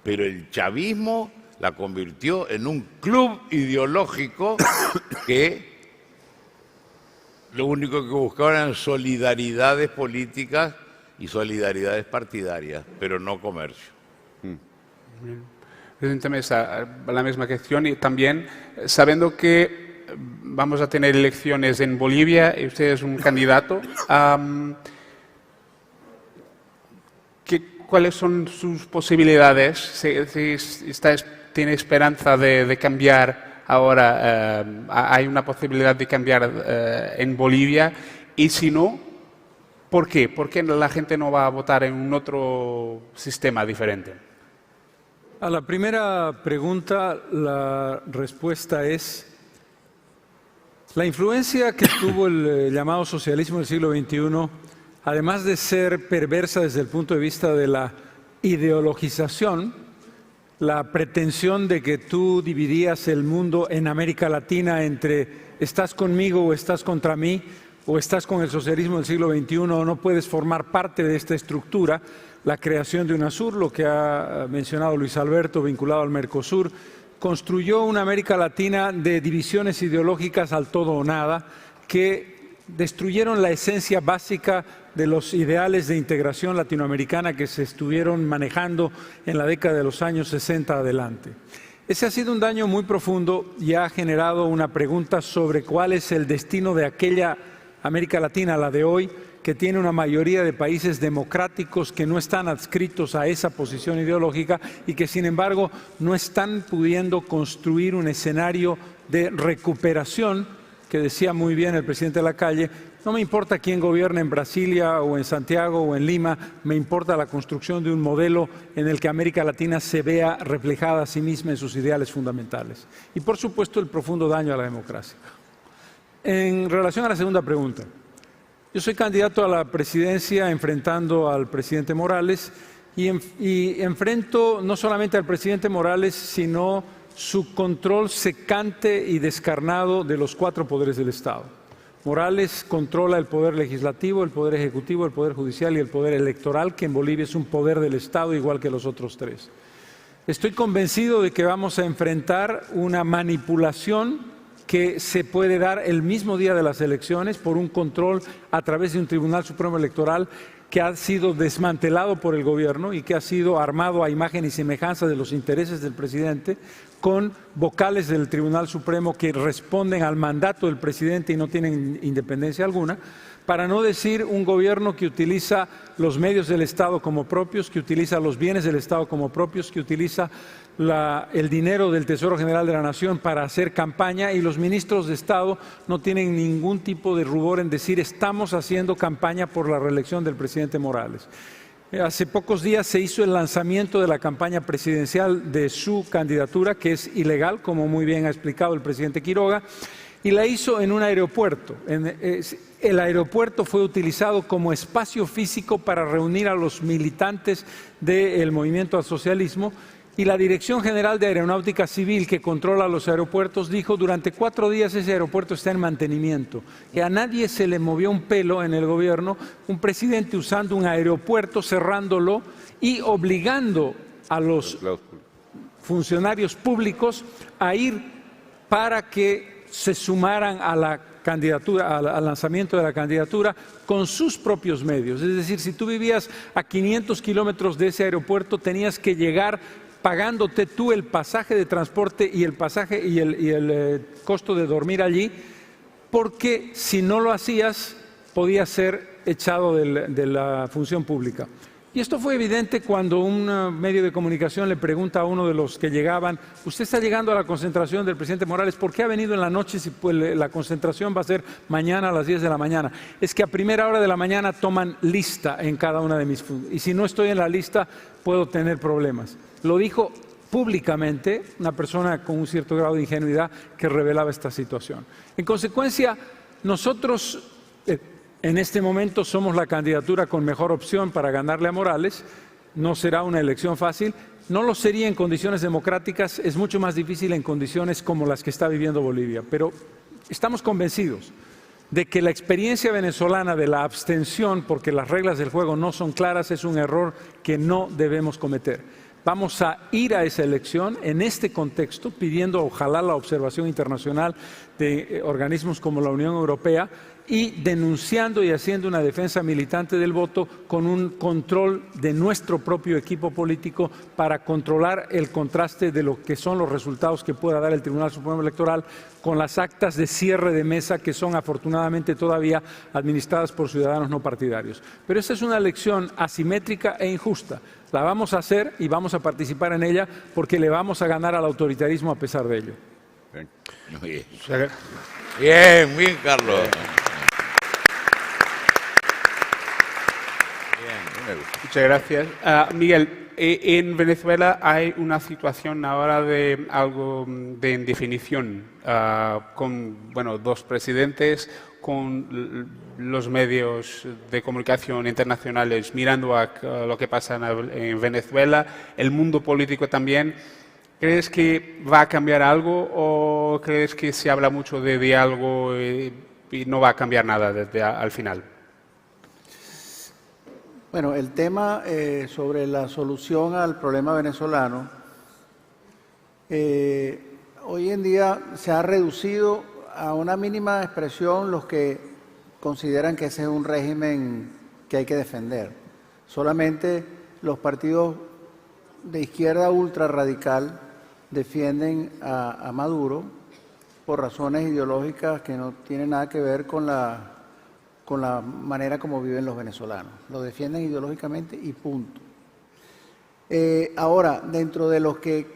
Pero el chavismo la convirtió en un club ideológico que lo único que buscaban eran solidaridades políticas y solidaridades partidarias, pero no comercio. Presidente Mesa, la misma cuestión y también sabiendo que vamos a tener elecciones en Bolivia y usted es un candidato, ¿cuáles son sus posibilidades? ¿Tiene esperanza de cambiar ahora? ¿Hay una posibilidad de cambiar en Bolivia? Y si no, ¿por qué? ¿Por qué la gente no va a votar en un otro sistema diferente? A la primera pregunta, la respuesta es la influencia que tuvo el llamado socialismo del siglo XXI, además de ser perversa desde el punto de vista de la ideologización, la pretensión de que tú dividías el mundo en América Latina entre estás conmigo o estás contra mí, o estás con el socialismo del siglo XXI o no puedes formar parte de esta estructura, la creación de UNASUR, lo que ha mencionado Luis Alberto vinculado al Mercosur, construyó una América Latina de divisiones ideológicas al todo o nada que destruyeron la esencia básica de los ideales de integración latinoamericana que se estuvieron manejando en la década de los años 60 adelante. Ese ha sido un daño muy profundo y ha generado una pregunta sobre cuál es el destino de aquella América Latina, la de hoy, que tiene una mayoría de países democráticos que no están adscritos a esa posición ideológica y que, sin embargo, no están pudiendo construir un escenario de recuperación, que decía muy bien el presidente Lacalle, no me importa quién gobierne en Brasilia o en Santiago o en Lima, me importa la construcción de un modelo en el que América Latina se vea reflejada a sí misma en sus ideales fundamentales. Y, por supuesto, el profundo daño a la democracia. En relación a la segunda pregunta, yo soy candidato a la presidencia enfrentando al presidente Morales y enfrento no solamente al presidente Morales, sino su control secante y descarnado de los 4 poderes del Estado. Morales controla el poder legislativo, el poder ejecutivo, el poder judicial y el poder electoral, que en Bolivia es un poder del Estado igual que los otros 3. Estoy convencido de que vamos a enfrentar una manipulación que se puede dar el mismo día de las elecciones por un control a través de un Tribunal Supremo Electoral que ha sido desmantelado por el gobierno y que ha sido armado a imagen y semejanza de los intereses del presidente, con vocales del Tribunal Supremo que responden al mandato del presidente y no tienen independencia alguna, para no decir un gobierno que utiliza los medios del Estado como propios, que utiliza los bienes del Estado como propios, que utiliza el dinero del Tesoro General de la Nación para hacer campaña, y los ministros de Estado no tienen ningún tipo de rubor en decir estamos haciendo campaña por la reelección del presidente Morales. Hace pocos días se hizo el lanzamiento de la campaña presidencial de su candidatura, que es ilegal, como muy bien ha explicado el presidente Quiroga, y la hizo en un aeropuerto. El aeropuerto fue utilizado como espacio físico para reunir a los militantes del movimiento al socialismo, y la Dirección General de Aeronáutica Civil, que controla los aeropuertos, dijo durante 4 días ese aeropuerto está en mantenimiento, que a nadie se le movió un pelo en el gobierno, un presidente usando un aeropuerto, cerrándolo y obligando a los funcionarios públicos a ir para que se sumaran a la candidatura, al lanzamiento de la candidatura con sus propios medios. Es decir, si tú vivías a 500 kilómetros de ese aeropuerto, tenías que llegar pagándote tú el pasaje de transporte y el pasaje y el costo de dormir allí, porque si no lo hacías podías ser echado de la función pública. Y esto fue evidente cuando un medio de comunicación le pregunta a uno de los que llegaban, usted está llegando a la concentración del presidente Morales, ¿por qué ha venido en la noche si pues, la concentración va a ser mañana a las 10 de la mañana? Es que a primera hora de la mañana toman lista en cada una de mis funciones, y si no estoy en la lista puedo tener problemas. Lo dijo públicamente una persona con un cierto grado de ingenuidad que revelaba esta situación. En consecuencia, nosotros En este momento somos la candidatura con mejor opción para ganarle a Morales. No será una elección fácil. No lo sería en condiciones democráticas. Es mucho más difícil en condiciones como las que está viviendo Bolivia. Pero estamos convencidos de que la experiencia venezolana de la abstención, porque las reglas del juego no son claras, es un error que no debemos cometer. Vamos a ir a esa elección en este contexto, pidiendo ojalá la observación internacional de organismos como la Unión Europea y denunciando y haciendo una defensa militante del voto con un control de nuestro propio equipo político para controlar el contraste de lo que son los resultados que pueda dar el Tribunal Supremo Electoral con las actas de cierre de mesa que son afortunadamente todavía administradas por ciudadanos no partidarios. Pero esta es una elección asimétrica e injusta. La vamos a hacer y vamos a participar en ella porque le vamos a ganar al autoritarismo a pesar de ello. Bien, bien, bien, Carlos. Muchas gracias. Miguel, en Venezuela hay una situación ahora de algo de indefinición, con dos presidentes, con los medios de comunicación internacionales mirando a lo que pasa en Venezuela, el mundo político también. ¿Crees que va a cambiar algo o crees que se habla mucho de diálogo y no va a cambiar nada desde al final? Bueno, el tema sobre la solución al problema venezolano, hoy en día se ha reducido a una mínima expresión los que consideran que ese es un régimen que hay que defender. Solamente los partidos de izquierda ultra radical defienden a Maduro por razones ideológicas que no tienen nada que ver con la manera como viven los venezolanos. Lo defienden ideológicamente y punto. Ahora, dentro de los que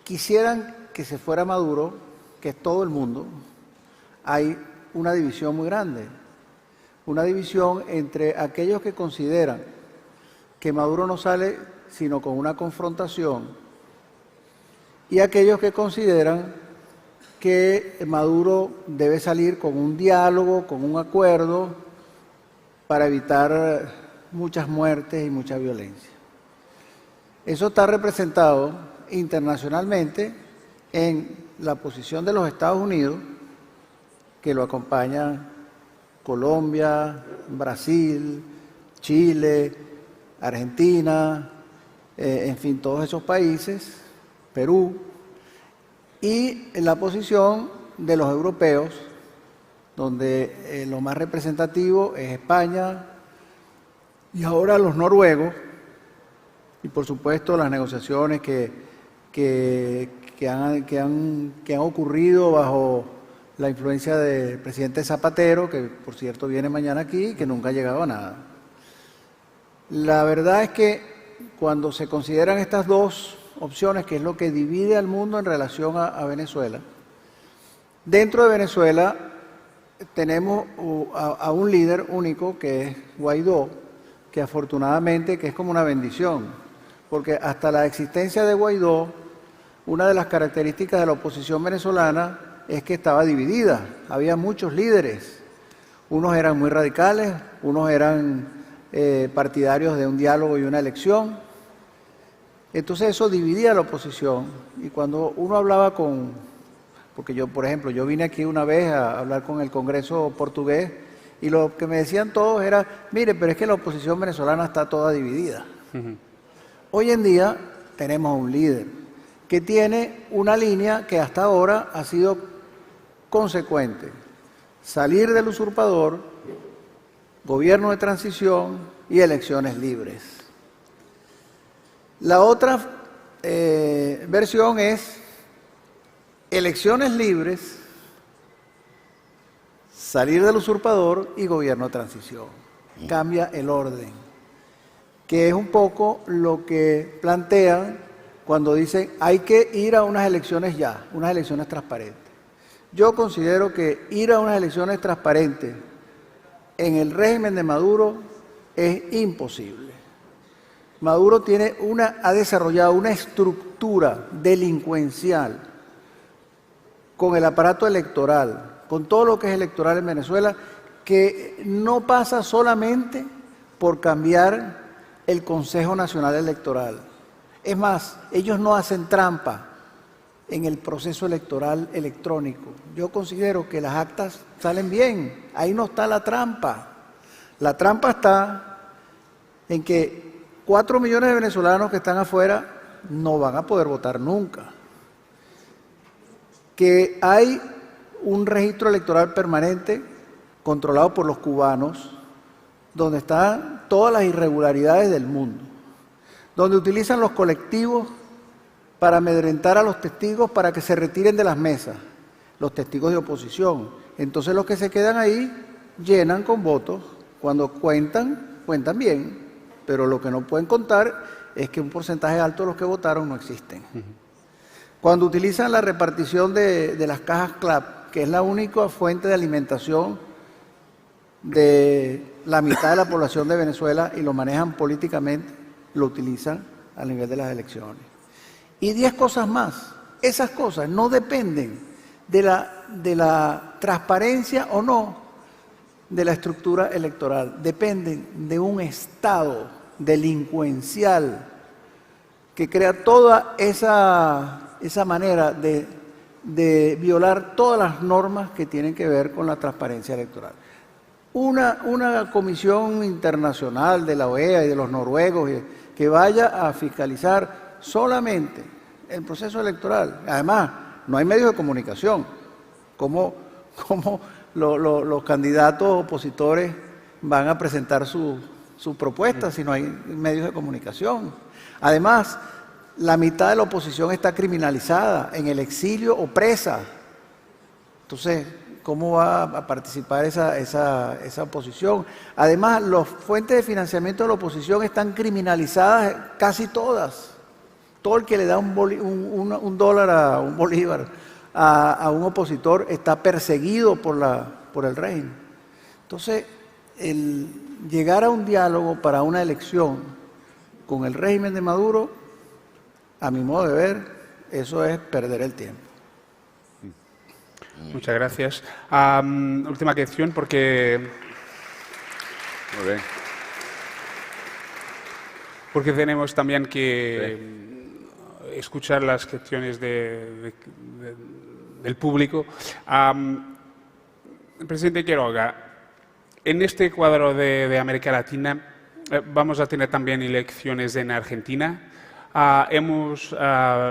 quisieran que se fuera Maduro, que es todo el mundo, hay una división muy grande. Una división entre aquellos que consideran que Maduro no sale sino con una confrontación y aquellos que consideran que Maduro debe salir con un diálogo, con un acuerdo, para evitar muchas muertes y mucha violencia. Eso está representado internacionalmente en la posición de los Estados Unidos, que lo acompañan Colombia, Brasil, Chile, Argentina, en fin, todos esos países, Perú, y en la posición de los europeos, donde lo más representativo es España y ahora los noruegos, y por supuesto las negociaciones que han ocurrido bajo la influencia del presidente Zapatero, que por cierto viene mañana aquí y que nunca ha llegado a nada. La verdad es que cuando se consideran estas dos opciones, que es lo que divide al mundo en relación a Venezuela, dentro de Venezuela tenemos a un líder único que es Guaidó, que afortunadamente que es como una bendición, porque hasta la existencia de Guaidó, una de las características de la oposición venezolana es que estaba dividida, había muchos líderes, unos eran muy radicales, unos eran partidarios de un diálogo y una elección, entonces eso dividía a la oposición, y cuando uno hablaba porque yo, por ejemplo, yo vine aquí una vez a hablar con el Congreso portugués y lo que me decían todos era, mire, pero es que la oposición venezolana está toda dividida. Hoy en día tenemos un líder que tiene una línea que hasta ahora ha sido consecuente. Salir del usurpador, gobierno de transición y elecciones libres. La otra versión es elecciones libres, salir del usurpador y gobierno de transición. Cambia el orden, que es un poco lo que plantean cuando dicen hay que ir a unas elecciones ya, unas elecciones transparentes. Yo considero que ir a unas elecciones transparentes en el régimen de Maduro es imposible. Maduro ha desarrollado una estructura delincuencial con el aparato electoral, con todo lo que es electoral en Venezuela, que no pasa solamente por cambiar el Consejo Nacional Electoral. Es más, ellos no hacen trampa en el proceso electoral electrónico. Yo considero que las actas salen bien, ahí no está la trampa. La trampa está en que 4 millones de venezolanos que están afuera no van a poder votar nunca. Que hay un registro electoral permanente controlado por los cubanos, donde están todas las irregularidades del mundo, donde utilizan los colectivos para amedrentar a los testigos para que se retiren de las mesas, los testigos de oposición. Entonces los que se quedan ahí llenan con votos, cuando cuentan bien, pero lo que no pueden contar es que un porcentaje alto de los que votaron no existen. Cuando utilizan la repartición de las cajas CLAP, que es la única fuente de alimentación de la mitad de la población de Venezuela y lo manejan políticamente, lo utilizan a nivel de las elecciones. Y 10 cosas más. Esas cosas no dependen de la transparencia o no de la estructura electoral, dependen de un Estado delincuencial que crea toda esa manera de violar todas las normas que tienen que ver con la transparencia electoral. Una comisión internacional de la OEA y de los noruegos que vaya a fiscalizar solamente el proceso electoral. Además, no hay medios de comunicación. ¿Cómo los candidatos opositores van a presentar sus propuestas si no hay medios de comunicación? Además, la mitad de la oposición está criminalizada, en el exilio o presa. Entonces, ¿cómo va a participar esa oposición? Además, las fuentes de financiamiento de la oposición están criminalizadas casi todas. Todo el que le da un dólar a un bolívar a un opositor está perseguido por el régimen. Entonces, el llegar a un diálogo para una elección con el régimen de Maduro, a mi modo de ver, eso es perder el tiempo. Muchas gracias. Última cuestión, porque Muy bien. tenemos también que escuchar las cuestiones del público. Presidente Quiroga, en este cuadro de América Latina vamos a tener también elecciones en Argentina. Hemos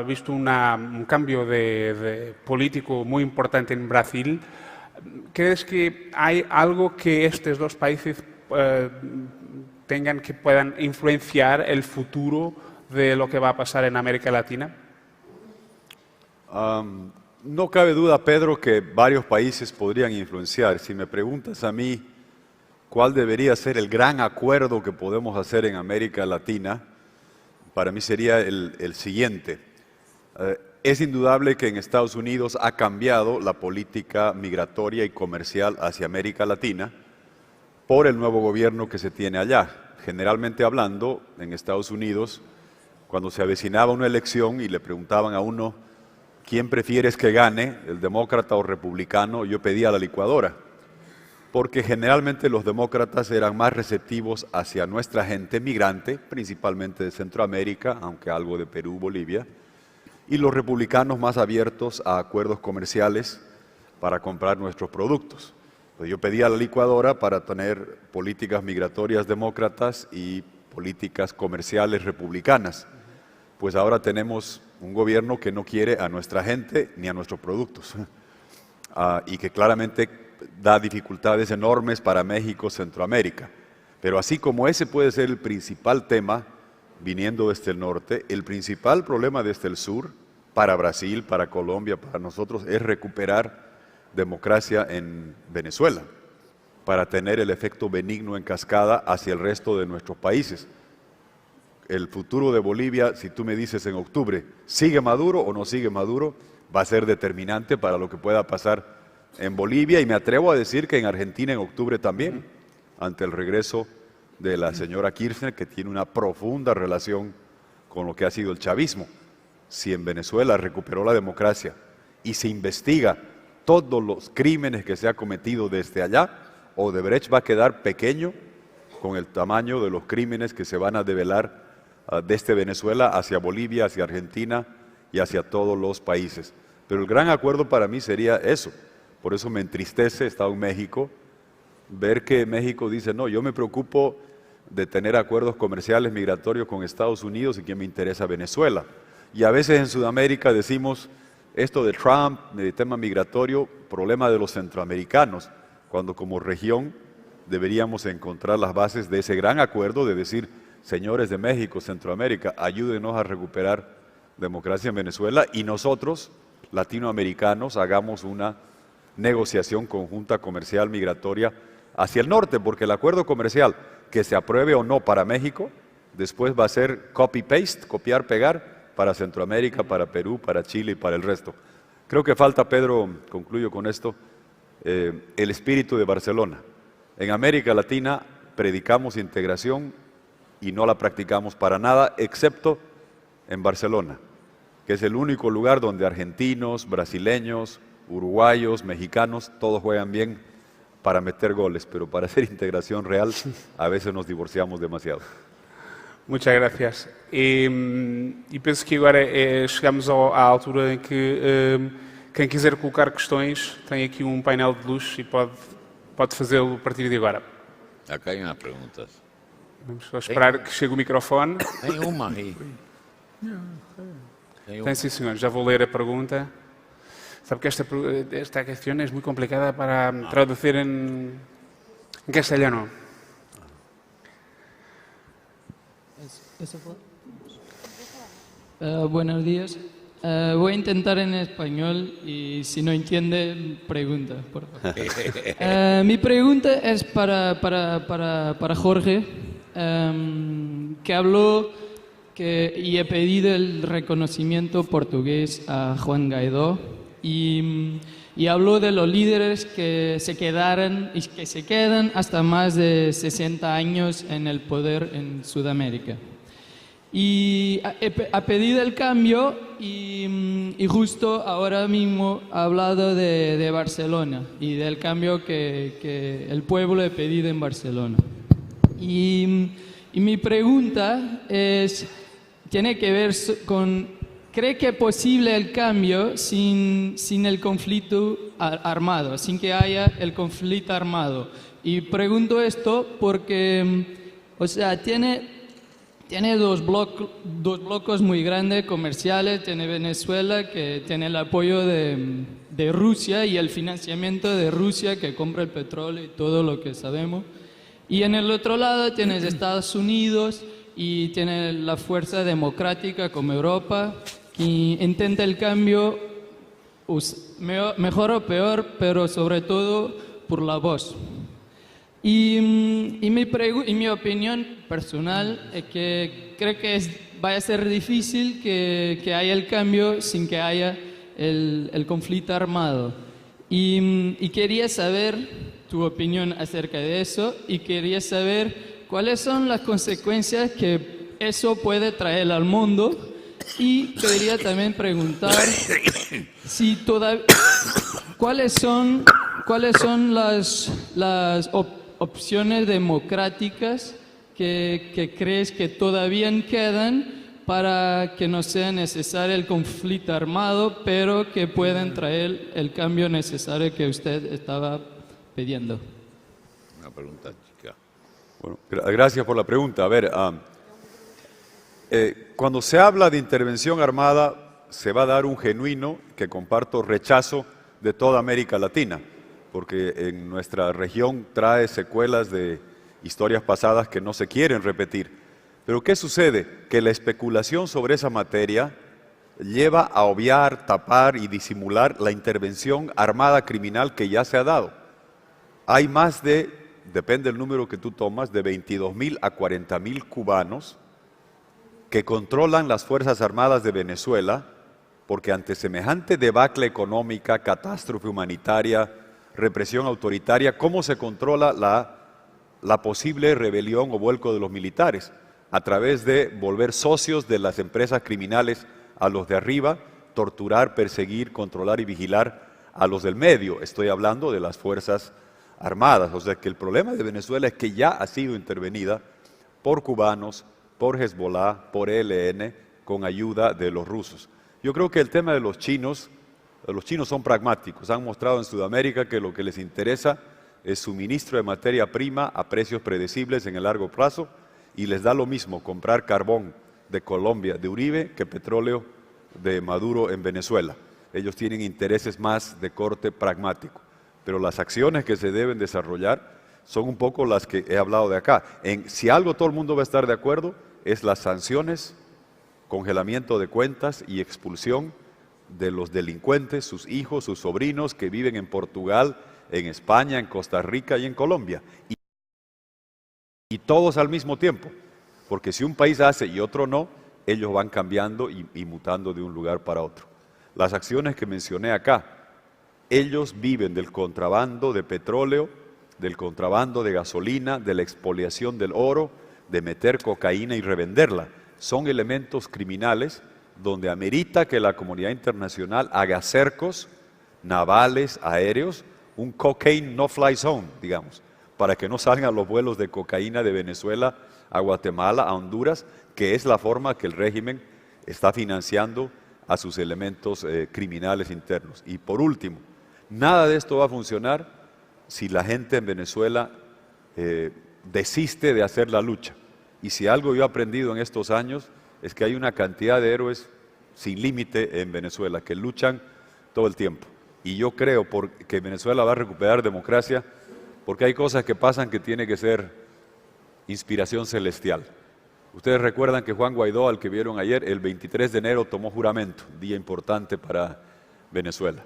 visto un cambio de político muy importante en Brasil. ¿Crees que hay algo que estos dos países tengan que puedan influenciar el futuro de lo que va a pasar en América Latina? No cabe duda, Pedro, que varios países podrían influenciar. Si me preguntas a mí cuál debería ser el gran acuerdo que podemos hacer en América Latina, para mí sería el siguiente. Es indudable que en Estados Unidos ha cambiado la política migratoria y comercial hacia América Latina por el nuevo gobierno que se tiene allá. Generalmente hablando, en Estados Unidos, cuando se avecinaba una elección y le preguntaban a uno quién prefieres que gane, el demócrata o republicano, yo pedía la licuadora, porque generalmente los demócratas eran más receptivos hacia nuestra gente migrante, principalmente de Centroamérica, aunque algo de Perú, Bolivia, y los republicanos más abiertos a acuerdos comerciales para comprar nuestros productos. Pues yo pedía la licuadora para tener políticas migratorias demócratas y políticas comerciales republicanas. Pues ahora tenemos un gobierno que no quiere a nuestra gente ni a nuestros productos y que claramente da dificultades enormes para México, Centroamérica. Pero así como ese puede ser el principal tema viniendo desde el norte, el principal problema desde el sur, para Brasil, para Colombia, para nosotros, es recuperar democracia en Venezuela, para tener el efecto benigno en cascada hacia el resto de nuestros países. El futuro de Bolivia, si tú me dices en octubre, ¿sigue Maduro o no sigue Maduro?, va a ser determinante para lo que pueda pasar en Bolivia, y me atrevo a decir que en Argentina en octubre también, ante el regreso de la señora Kirchner, que tiene una profunda relación con lo que ha sido el chavismo. Si en Venezuela recuperó la democracia y se investiga todos los crímenes que se han cometido desde allá, Odebrecht va a quedar pequeño con el tamaño de los crímenes que se van a develar desde Venezuela hacia Bolivia, hacia Argentina y hacia todos los países. Pero el gran acuerdo para mí sería eso. Por eso me entristece, he estado en México, ver que México dice, no, yo me preocupo de tener acuerdos comerciales migratorios con Estados Unidos y que me interesa Venezuela. Y a veces en Sudamérica decimos, esto de Trump, de tema migratorio, problema de los centroamericanos, cuando como región deberíamos encontrar las bases de ese gran acuerdo de decir, señores de México, Centroamérica, ayúdenos a recuperar democracia en Venezuela y nosotros, latinoamericanos, hagamos una negociación conjunta comercial migratoria hacia el norte, porque el acuerdo comercial que se apruebe o no para México, después va a ser copy-paste, copiar-pegar para Centroamérica, para Perú, para Chile y para el resto. Creo que falta, Pedro, concluyo con esto, el espíritu de Barcelona. En América Latina predicamos integración y no la practicamos para nada, excepto en Barcelona, que es el único lugar donde argentinos, brasileños, uruguayos, mexicanos, todos juegan bien para meter goles, pero para hacer integración real a veces nos divorciamos demasiado. Muchas gracias. E penso que agora chegamos à altura em que quem quiser colocar questões tem aqui um painel de luz e pode fazê-lo a partir de agora. Acá hay unas preguntas. Vamos só esperar que chegue o microfone. Hay una ahí. Tem sim, senhor. Já vou ler a pergunta. Sabe que esta questão é muito complicada para traducir em castellano. Buenos días. Voy a intentar en español y si no entiende, pregunta, por favor. Mi pregunta es para Jorge, que habló y he pedido el reconocimiento portugués a Juan Guaidó y habló de los líderes que se quedaron y que se quedan hasta más de 60 años en el poder en Sudamérica. Y ha pedido el cambio y justo ahora mismo ha hablado de Barcelona y del cambio que el pueblo ha pedido en Barcelona. Y mi pregunta tiene que ver con, ¿cree que es posible el cambio sin el conflicto armado, sin que haya el conflicto armado? Y pregunto esto porque, o sea, tiene dos blocos muy grandes comerciales. Tiene Venezuela, que tiene el apoyo de Rusia y el financiamiento de Rusia, que compra el petróleo y todo lo que sabemos. Y en el otro lado tienes Estados Unidos y tiene la fuerza democrática como Europa, que intenta el cambio, mejor o peor, pero sobre todo por la voz. Y mi opinión personal es que creo que va a ser difícil que haya el cambio sin que haya el conflicto armado. Y quería saber tu opinión acerca de eso y quería saber cuáles son las consecuencias que eso puede traer al mundo. Y quería también preguntar si cuáles son las opciones democráticas que crees que todavía quedan para que no sea necesario el conflicto armado, pero que puedan traer el cambio necesario que usted estaba pidiendo. Una pregunta chica. Bueno, gracias por la pregunta. A ver, cuando se habla de intervención armada, se va a dar un genuino, que comparto, rechazo de toda América Latina, porque en nuestra región trae secuelas de historias pasadas que no se quieren repetir. Pero ¿qué sucede? Que la especulación sobre esa materia lleva a obviar, tapar y disimular la intervención armada criminal que ya se ha dado. Hay más de, depende del número que tú tomas, de 22.000 a 40.000 cubanos que controlan las Fuerzas Armadas de Venezuela, porque ante semejante debacle económica, catástrofe humanitaria, represión autoritaria, ¿cómo se controla la posible rebelión o vuelco de los militares? A través de volver socios de las empresas criminales a los de arriba, torturar, perseguir, controlar y vigilar a los del medio. Estoy hablando de las fuerzas armadas. O sea que el problema de Venezuela es que ya ha sido intervenida por cubanos, por Hezbollah, por ELN, con ayuda de los rusos. Yo creo que el tema de los chinos son pragmáticos. Han mostrado en Sudamérica que lo que les interesa es suministro de materia prima a precios predecibles en el largo plazo y les da lo mismo comprar carbón de Colombia, de Uribe, que petróleo de Maduro en Venezuela. Ellos tienen intereses más de corte pragmático. Pero las acciones que se deben desarrollar son un poco las que he hablado de acá. Si algo todo el mundo va a estar de acuerdo es las sanciones, congelamiento de cuentas y expulsión de los delincuentes, sus hijos, sus sobrinos que viven en Portugal, en España, en Costa Rica y en Colombia. Y todos al mismo tiempo, porque si un país hace y otro no, ellos van cambiando y mutando de un lugar para otro. Las acciones que mencioné acá, ellos viven del contrabando de petróleo, del contrabando de gasolina, de la expoliación del oro, de meter cocaína y revenderla. Son elementos criminales donde amerita que la comunidad internacional haga cercos navales, aéreos, un cocaine no-fly zone, digamos, para que no salgan los vuelos de cocaína de Venezuela a Guatemala, a Honduras, que es la forma que el régimen está financiando a sus elementos criminales internos. Y por último, nada de esto va a funcionar si la gente en Venezuela desiste de hacer la lucha. Y si algo yo he aprendido en estos años es que hay una cantidad de héroes sin límite en Venezuela que luchan todo el tiempo. Y yo creo que Venezuela va a recuperar democracia porque hay cosas que pasan que tiene que ser inspiración celestial. Ustedes recuerdan que Juan Guaidó, al que vieron ayer, el 23 de enero tomó juramento, día importante para Venezuela.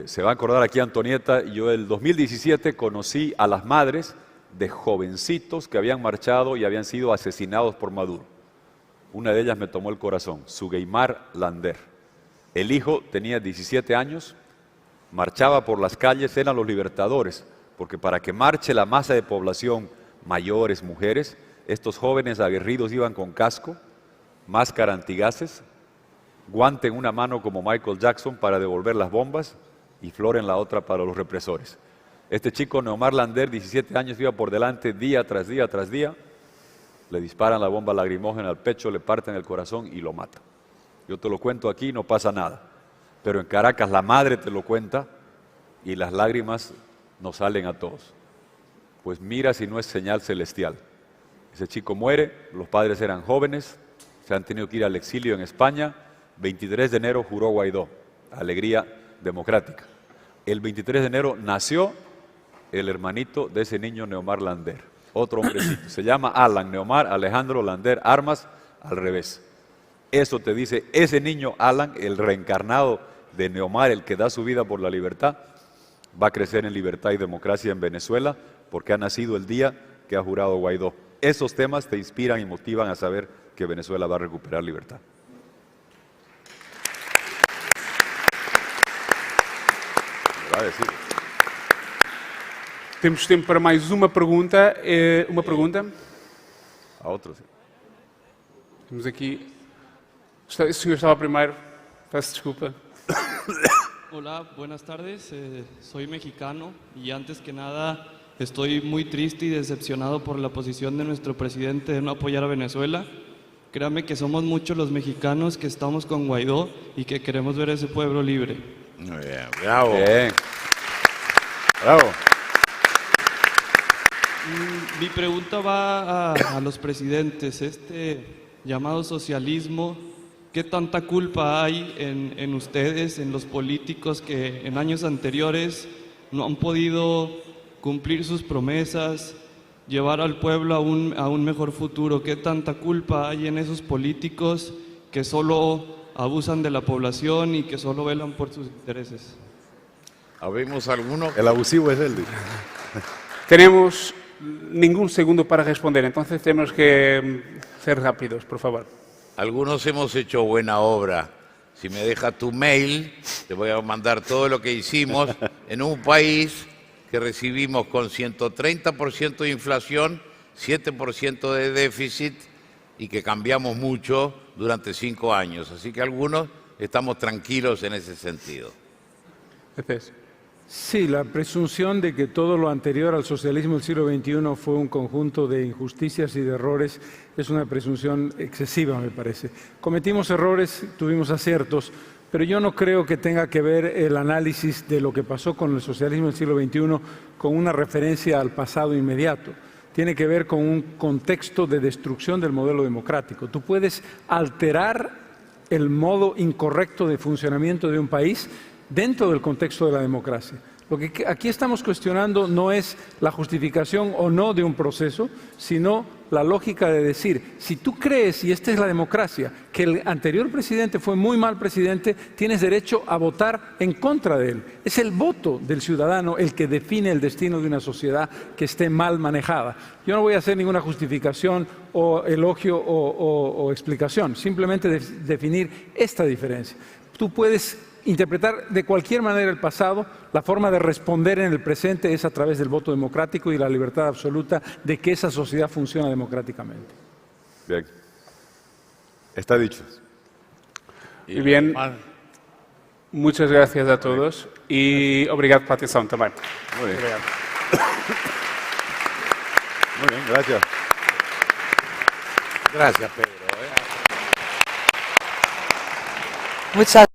Se va a acordar aquí Antonieta, yo el 2017 conocí a las madres de jovencitos que habían marchado y habían sido asesinados por Maduro. Una de ellas me tomó el corazón, Sugeimar Lander. El hijo tenía 17 años, marchaba por las calles, eran los libertadores, porque para que marche la masa de población, mayores, mujeres, estos jóvenes aguerridos iban con casco, máscara antigases, guante en una mano como Michael Jackson para devolver las bombas y flor en la otra para los represores. Este chico, Neomar Lander, 17 años, iba por delante día tras día tras día, le disparan la bomba lacrimógena al pecho, le parten el corazón y lo matan. Yo te lo cuento aquí, no pasa nada. Pero en Caracas la madre te lo cuenta y las lágrimas nos salen a todos. Pues mira si no es señal celestial. Ese chico muere, los padres eran jóvenes, se han tenido que ir al exilio en España. 23 de enero juró Guaidó, alegría democrática. El 23 de enero nació el hermanito de ese niño Neomar Lander, otro hombrecito. Se llama Alan Neomar Alejandro Lander Armas, al revés. Eso te dice, ese niño Alan, el reencarnado de Neomar, el que da su vida por la libertad, va a crecer en libertad y democracia en Venezuela porque ha nacido el día que ha jurado Guaidó. Esos temas te inspiran y motivan a saber que Venezuela va a recuperar libertad. Va a decir. Temos tempo para mais uma pergunta. A otros. Sí. Temos aqui... O senhor estava primeiro. Peço desculpa. Hola, buenas tardes. Soy mexicano y antes que nada estoy muy triste y decepcionado por la posición de nuestro presidente de no apoyar a Venezuela. Créame que somos muchos los mexicanos que estamos con Guaidó y que queremos ver a ese pueblo libre. Muy bien, bravo. Bien. Bravo. Mi pregunta va a los presidentes. Este llamado socialismo, ¿qué tanta culpa hay en ustedes, en los políticos que en años anteriores no han podido cumplir sus promesas, llevar al pueblo a un mejor futuro? ¿Qué tanta culpa hay en esos políticos que solo abusan de la población y que solo velan por sus intereses? ¿Habemos alguno? El abusivo es él. Tenemos ningún segundo para responder, entonces tenemos que ser rápidos, por favor. Algunos hemos hecho buena obra. Si me deja tu mail, te voy a mandar todo lo que hicimos en un país que recibimos con 130% de inflación, 7% de déficit y que cambiamos mucho durante 5 años. Así que algunos estamos tranquilos en ese sentido. Gracias. Sí, la presunción de que todo lo anterior al socialismo del siglo XXI fue un conjunto de injusticias y de errores es una presunción excesiva, me parece. Cometimos errores, tuvimos aciertos, pero yo no creo que tenga que ver el análisis de lo que pasó con el socialismo del siglo XXI con una referencia al pasado inmediato. Tiene que ver con un contexto de destrucción del modelo democrático. Tú puedes alterar el modo incorrecto de funcionamiento de un país dentro del contexto de la democracia. Lo que aquí estamos cuestionando no es la justificación o no de un proceso, sino la lógica de decir, si tú crees, y esta es la democracia, que el anterior presidente fue muy mal presidente, tienes derecho a votar en contra de él. Es el voto del ciudadano el que define el destino de una sociedad que esté mal manejada. Yo no voy a hacer ninguna justificación o elogio o explicación, simplemente definir esta diferencia. Tú puedes interpretar de cualquier manera el pasado, la forma de responder en el presente es a través del voto democrático y la libertad absoluta de que esa sociedad funcione democráticamente. Bien. Está dicho. Y bien, muchas gracias a todos y obrigado por atención también. Muy bien. Muy bien, gracias. Gracias, Pedro. Muchas